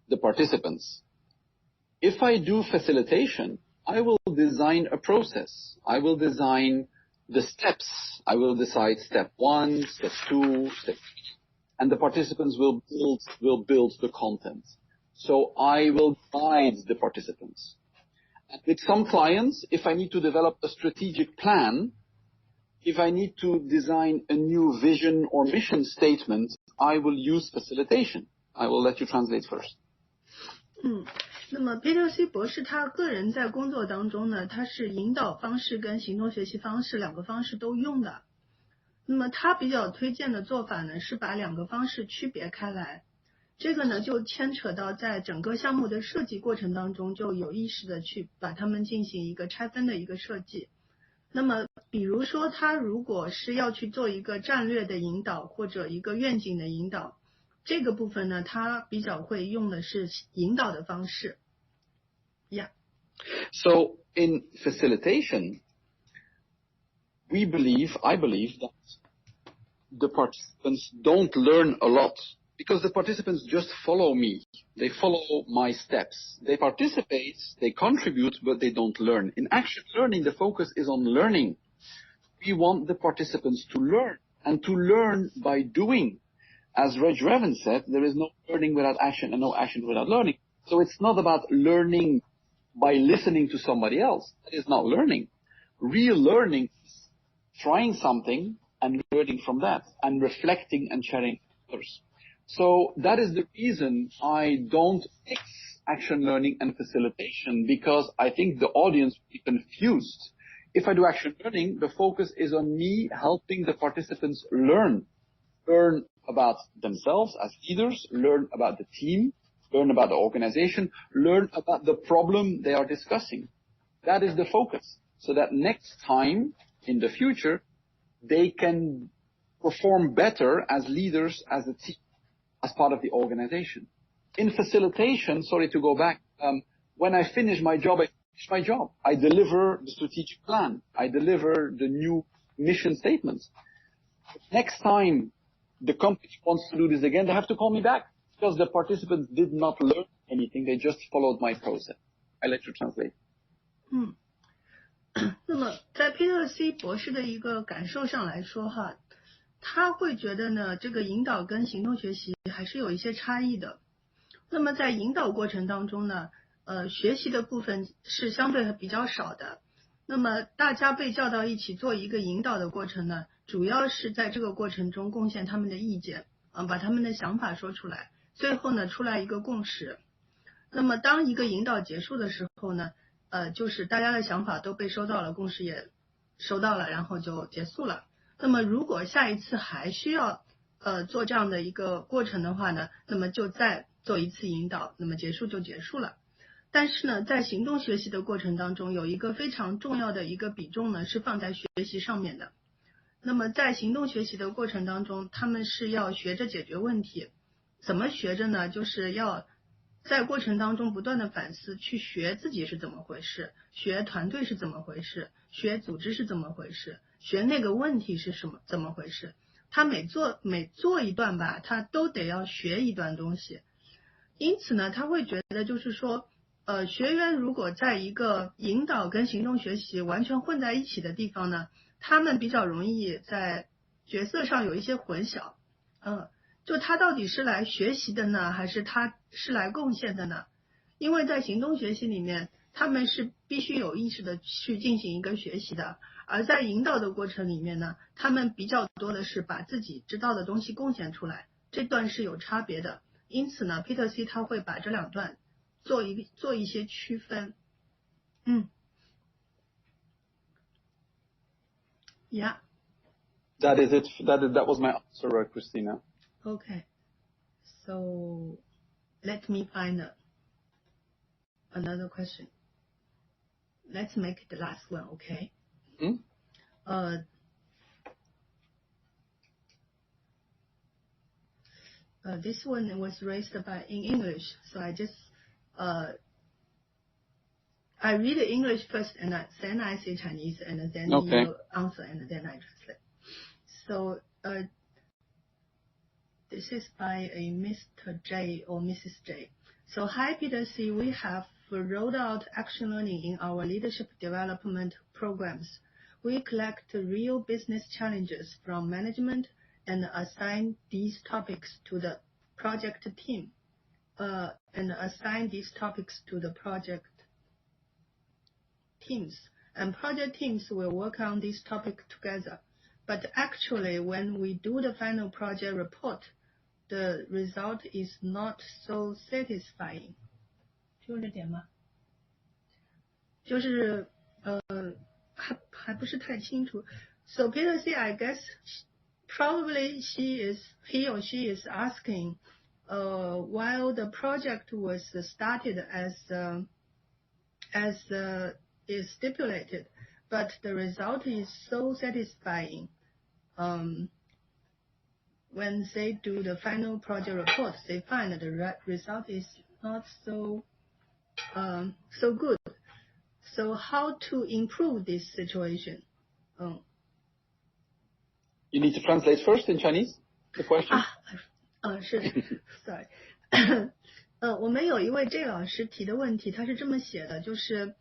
the participants. If I do facilitation, I will design a process. I will design the steps. I will decide step 1, step 2, step 3, and the participants will build the content. So I will guide the participants. And with some clients, if I need to develop a strategic plan, if I need to design a new vision or mission statement, I will use facilitation. I will let you translate first. 那么 Peter C 博士他个人在工作当中呢，他是引导方式跟行动学习方式2个方式都用的。那么他比较推荐的做法呢，是把2个方式区别开来。这个呢就牵扯到在整个项目的设计过程当中，就有意识的去把它们进行一个拆分的一个设计。那么比如说他如果是要去做一个战略的引导或者一个愿景的引导，这个部分呢他比较会用的是引导的方式。Yeah. So in facilitation, I believe that the participants don't learn a lot because the participants just follow me. They follow my steps. They participate, they contribute, but they don't learn. In action learning, the focus is on learning. We want the participants to learn and to learn by doing. As Reg Revan said, there is no learning without action and no action without learning. So it's not about learning by listening to somebody else. That is not learning. Real learning is trying something and learning from that and reflecting and sharing with others. So that is the reason I don't mix action learning and facilitation, because I think the audience will be confused. If I do action learning, the focus is on me helping the participants learn about themselves as leaders, learn about the team, learn about the organization, learn about the problem they are discussing. That is the focus. So that next time in the future, they can perform better as leaders, as a team, as part of the organization. In facilitation, sorry to go back, when I finish my job, I finish my job. I deliver the strategic plan. I deliver the new mission statements. Next time the company wants to do this again, they have to call me back because the participants did not learn anything. They just followed my process. I let you translate. 那么在 Peter C 博士的一个感受上来说哈，他会觉得呢，这个引导跟行动学习还是有一些差异的。那么在引导过程当中呢，学习的部分是相对比较少的。那么大家被叫到一起做一个引导的过程呢，主要是在这个过程中贡献他们的意见，把他们的想法说出来，最后呢出来一个共识。那么当一个引导结束的时候呢，就是大家的想法都被收到了，共识也收到了，然后就结束了。那么如果下一次还需要做这样的一个过程的话呢，那么就再做一次引导，那么结束就结束了。但是呢，在行动学习的过程当中，有一个非常重要的一个比重呢，是放在学习上面的。那么在行动学习的过程当中，他们是要学着解决问题。怎么学着呢？就是要在过程当中不断的反思，去学自己是怎么回事，学团队是怎么回事，学组织是怎么回事，学那个问题是怎么回事。他每做一段吧，他都得要学一段东西。因此呢，他会觉得就是说，学员如果在一个引导跟行动学习完全混在一起的地方呢，他们比较容易在角色上有一些混淆。就他到底是来学习的呢，还是他是来贡献的呢？因为在行动学习里面，他们是必须有意识的去进行一个学习的，而在引导的过程里面呢，他们比较多的是把自己知道的东西贡献出来，这段是有差别的。因此呢 Peter C 他会把这两段做一些区分。Yeah. That is it. That was my answer, Christina. Okay. So let me find another question. Let's make it the last one, okay? This one was raised in English, so I just I read English first and then I say Chinese and then you answer and then I translate. So this is by a Mr. J or Mrs. J. So hi Peter C, we have rolled out action learning in our leadership development programs. We collect real business challenges from management and assign these topics to the project team. And project teams will work on this topic together. But actually, when we do the final project report, the result is not so satisfying. 就这点吗？就是还不是太清楚。So Peter C, I guess probably he or she is asking, while the project was started as is stipulated, but the result is so satisfying. When they do the final project report, they find that the result is not so good. So how to improve this situation? You need to translate first in Chinese the question. 是的 ，sorry 我们有一位 J 老师提的问题，他是这么写的，就是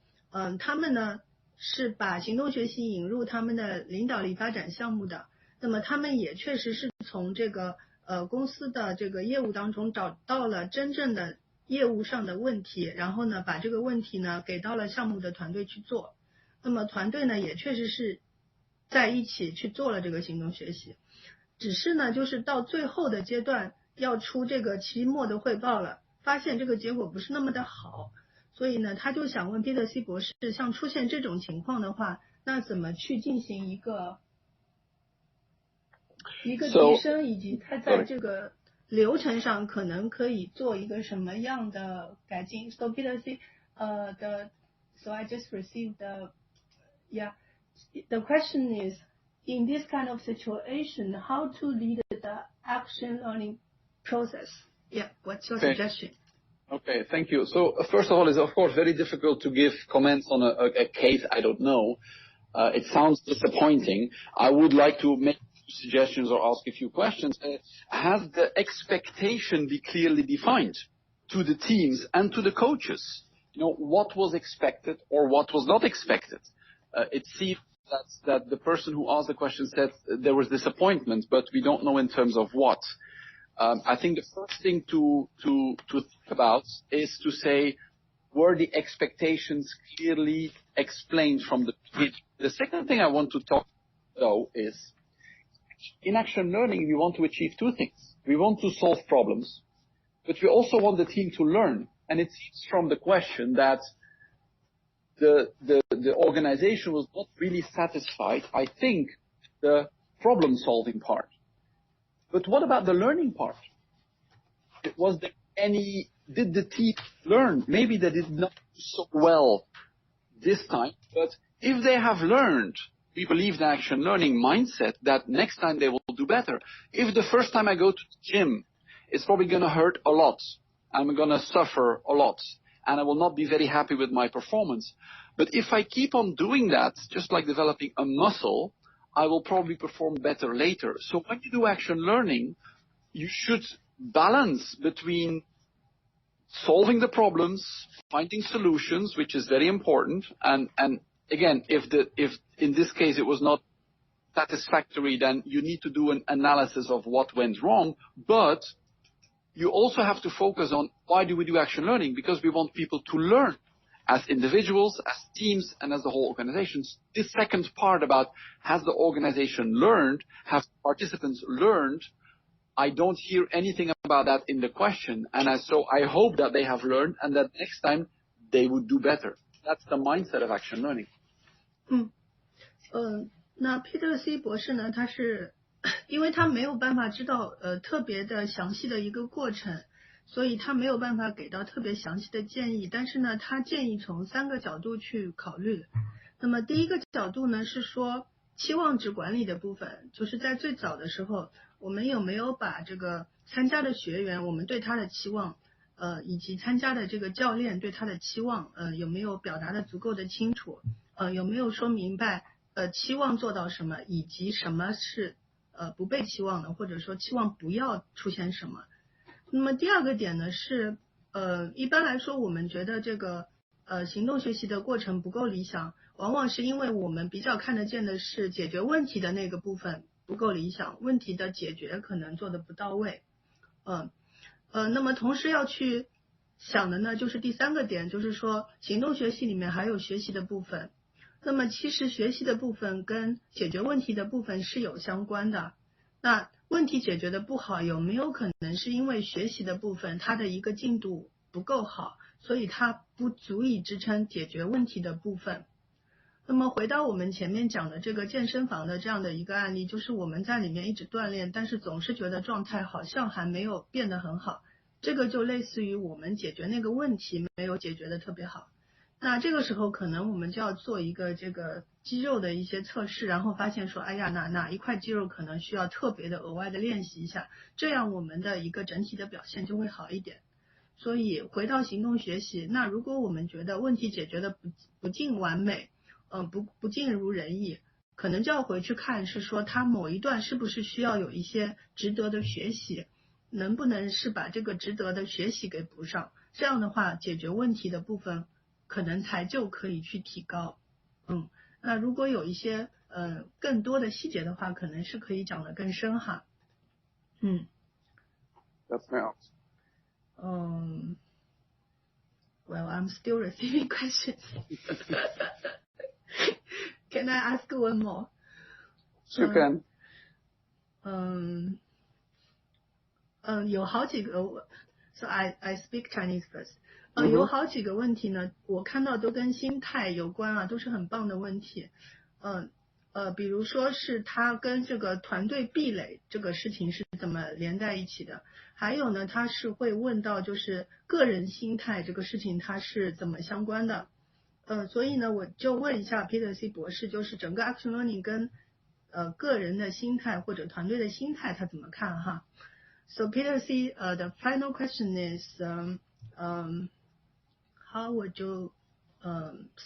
他们呢是把行动学习引入他们的领导力发展项目的，那么他们也确实是从这个公司的这个业务当中找到了真正的业务上的问题，然后呢把这个问题呢给到了项目的团队去做，那么团队呢也确实是在一起去做了这个行动学习，只是呢就是到最后的阶段要出这个期末的汇报了，发现这个结果不是那么的好，所以呢他就想问 Peter C 博士，像出现这种情况的话，那怎么去进行一个提升，以及他在这个流程上可能可以做一个什么样的改进。 So Peter C, so I just received the question is, in this kind of situation, how to lead the action learning process? Yeah, what's your suggestion? Okay, thank you. So first of all, it's of course very difficult to give comments on a case I don't know. It sounds disappointing. I would like to make suggestions or ask a few questions. Has the expectation be clearly defined to the teams and to the coaches? You know, what was expected or what was not expected? It seems that the person who asked the question said there was disappointment, but we don't know in terms of what. I think the first thing to think about is to say, were the expectations clearly explained from the beginning? The second thing I want to talk though is, in action learning, we want to achieve two things. We want to solve problems, but we also want the team to learn. And it seems from the question that the organization was not really satisfied, I think, the problem-solving part. But what about the learning part? Did the team learn? Maybe they did not do so well this time, but if they have learned, we believe the action learning mindset that next time they will do better. If the first time I go to the gym, it's probably going to hurt a lot. I'm going to suffer a lot, and I will not be very happy with my performance. But if I keep on doing that, just like developing a muscle, I will probably perform better later. So when you do action learning, you should balance between solving the problems, finding solutions, which is very important. And again, if in this case it was not satisfactory, then you need to do an analysis of what went wrong. But you also have to focus on why do we do action learning? Because we want people to learn as individuals, as teams, and as the whole organizations. This second part about has the organization learned, have participants learned, I don't hear anything about that in the question. And so I hope that they have learned and that next time they would do better. That's the mindset of action learning. 那 Peter C 博士呢，他是因为他没有办法知道特别的详细的一个过程，所以他没有办法给到特别详细的建议。但是呢，他建议从3个角度去考虑。那么第一个角度呢是说期望值管理的部分，就是在最早的时候，我们有没有把这个参加的学员，我们对他的期望，以及参加的这个教练对他的期望，有没有表达的足够的清楚，有没有说明白期望做到什么，以及什么是不被期望的，或者说期望不要出现什么。那么第二个点呢是一般来说我们觉得这个行动学习的过程不够理想，往往是因为我们比较看得见的是解决问题的那个部分不够理想，问题的解决可能做得不到位。那么同时要去想的呢就是第3个点，就是说行动学习里面还有学习的部分。那么其实学习的部分跟解决问题的部分是有相关的。那问题解决的不好，有没有可能是因为学习的部分它的一个进度不够好，所以它不足以支撑解决问题的部分。那么回到我们前面讲的这个健身房的这样的一个案例，就是我们在里面一直锻炼，但是总是觉得状态好像还没有变得很好，这个就类似于我们解决那个问题没有解决的特别好。那这个时候可能我们就要做一个这个肌肉的一些测试，然后发现说，哎呀，哪一块肌肉可能需要特别的额外的练习一下，这样我们的一个整体的表现就会好一点。所以回到行动学习，那如果我们觉得问题解决的不尽完美，不尽如人意，可能就要回去看是说它某一段是不是需要有一些值得的学习，能不能是把这个值得的学习给补上，这样的话解决问题的部分可能才就可以去提高。那如果有一些更多的细节的话，可能是可以讲得更深哈。That's my answer. Well, I'm still receiving questions. Can I ask one more? You can. 有好几个，so I speak Chinese first. 有好几个问题呢，我看到都跟心态有关啊，都是很棒的问题。比如说是它跟这个团队壁垒这个事情是怎么连在一起的，还有呢，它是会问到就是个人心态这个事情它是怎么相关的。所以呢，我就问一下 Peter C 博士，就是整个 action learning 跟个人的心态或者团队的心态他怎么看哈？So Peter C, the final question is, how would you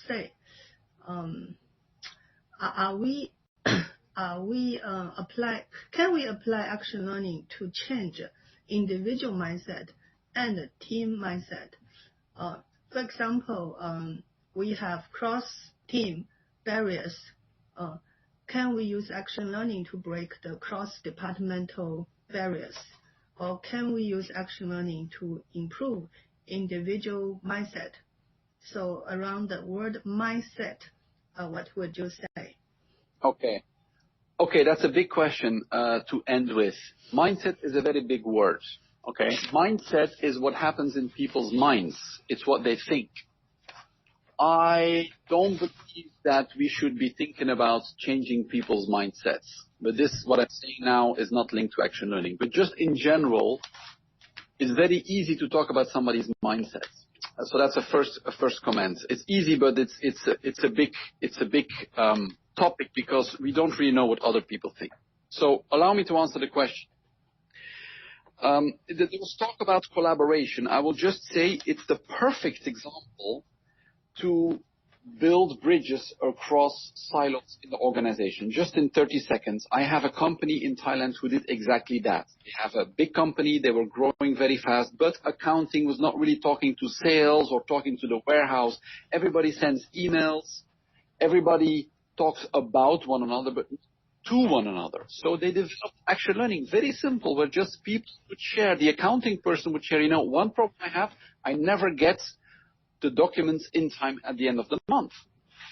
say can we apply action learning to change individual mindset and team mindset? For example, we have cross-team barriers. Can we use action learning to break the cross-departmental barriers? Or can we use action learning to improve individual mindset? So around the word mindset, what would you say? Okay, that's a big question to end with. Mindset is a very big word. Okay, mindset is what happens in people's minds. It's what they think. I don't believe that we should be thinking about changing people's mindsets. But this, what I'm saying now, is not linked to action learning. But just in general, it's very easy to talk about somebody's mindset. So that's a first comment. It's easy, but it's a big topic because we don't really know what other people think. So allow me to answer the question. There was talk about collaboration. I will just say it's the perfect example to build bridges across silos in the organization. Just in 30 seconds, I have a company in Thailand who did exactly that. They have a big company, they were growing very fast, but accounting was not really talking to sales or talking to the warehouse. Everybody sends emails, everybody talks about one another, but to one another. So they developed action learning, very simple, where just people would share. The accounting person would share, one problem I have, I never get the documents in time at the end of the month.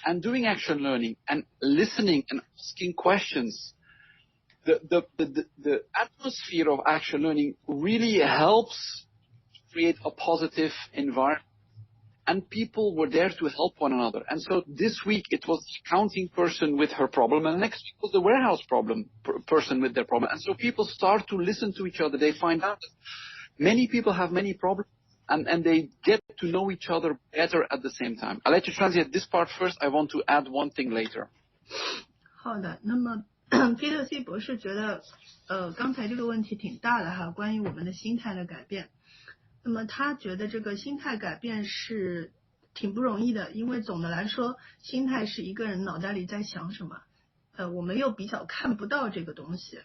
And doing action learning and listening and asking questions, the atmosphere of action learning really helps create a positive environment. And people were there to help one another. And so this week it was the accounting person with her problem, and next week was the warehouse person with their problem. And so people start to listen to each other. They find out that many people have many problems, and they get to know each other better at the same time. I'll let you translate this part first. I want to add one thing later. 好的，那么Peter C 博士觉得，刚才这个问题挺大的哈，关于我们的心态的改变。那么他觉得这个心态改变是挺不容易的，因为总的来说，心态是一个人脑袋里在想什么，我们又比较看不到这个东西，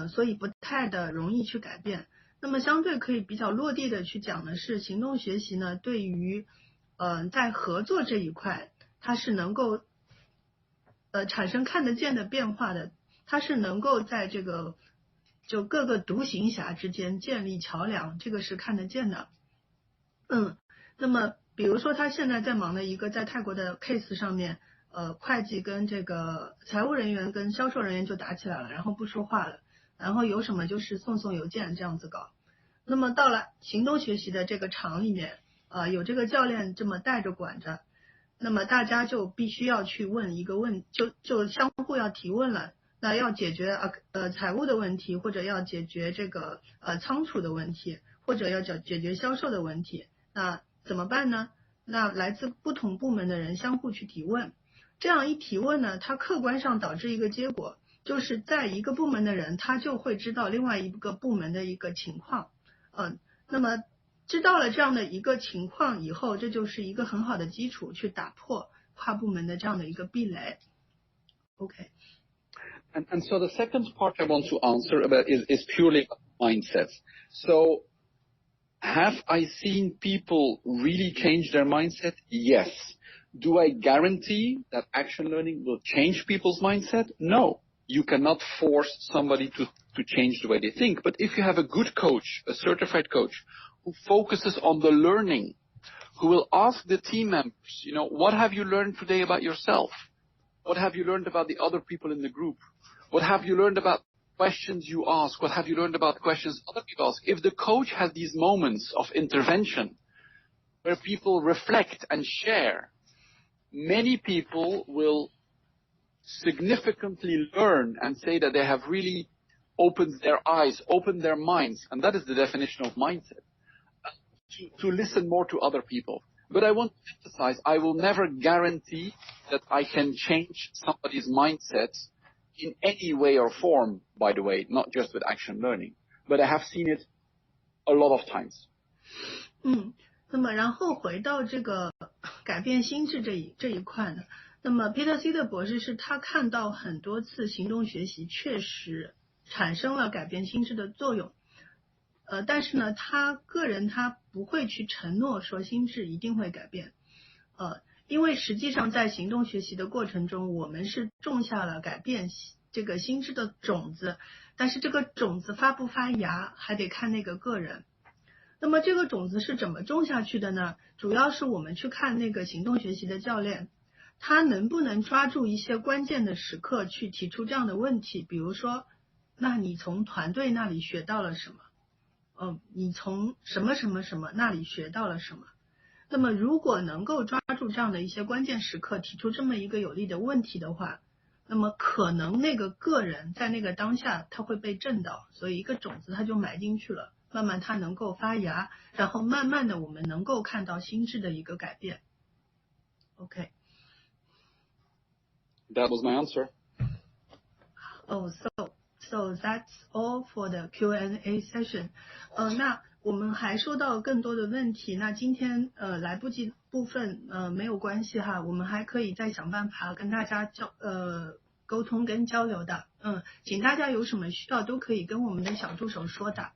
所以不太的容易去改变。那么相对可以比较落地的去讲的是，行动学习呢，对于在合作这一块，它是能够产生看得见的变化的，它是能够在这个就各个独行侠之间建立桥梁，这个是看得见的。那么比如说他现在在忙的一个在泰国的 case 上面，会计跟这个财务人员跟销售人员就打起来了，然后不说话了，然后有什么就是送邮件这样子搞。那么到了行动学习的这个场里面，有这个教练这么带着管着，那么大家就必须要去问一个就相互要提问了。那要解决财务的问题，或者要解决这个仓储的问题，或者要解决销售的问题，那怎么办呢？那来自不同部门的人相互去提问，这样一提问呢，它客观上导致一个结果，就是在一个部门的人他就会知道另外一个部门的一个情况，那么知道了这样的一个情况以后，这就是一个很好的基础去打破跨部门的这样的一个壁垒。OK。And so the second part I want to answer about is purely mindsets. So have I seen people really change their mindset? Yes. Do I guarantee that action learning will change people's mindset? No. You cannot force somebody to change the way they think. But if you have a good coach, a certified coach, who focuses on the learning, who will ask the team members, what have you learned today about yourself? What have you learned about the other people in the group? What have you learned about questions you ask? What have you learned about questions other people ask? If the coach has these moments of intervention where people reflect and share, many people will significantly learn and say that they have really opened their eyes, opened their minds, and that is the definition of mindset, to listen more to other people. But I want to emphasize, I will never guarantee that I can change somebody's mindset in any way or form, by the way, not just with action learning. But I have seen it a lot of times. 那么然后回到这个改变心智这一块呢，那么 Peter Cauwelier 博士是他看到很多次行动学习确实产生了改变心智的作用，但是呢，他个人他不会去承诺说心智一定会改变，因为实际上在行动学习的过程中，我们是种下了改变这个心智的种子，但是这个种子发不发芽还得看那个个人。那么这个种子是怎么种下去的呢？主要是我们去看那个行动学习的教练，他能不能抓住一些关键的时刻去提出这样的问题，比如说，那你从团队那里学到了什么？你从什么什么什么那里学到了什么？那么如果能够抓住这样的一些关键时刻，提出这么一个有力的问题的话，那么可能那个个人在那个当下他会被震到，所以一个种子他就埋进去了，慢慢它能够发芽，然后慢慢的我们能够看到心智的一个改变。OK。 That was my answer. So that's all for the Q&A session. 那我们还收到更多的问题，那今天来不及部分没有关系哈，我们还可以再想办法跟大家沟通跟交流的。请大家有什么需要都可以跟我们的小助手说的。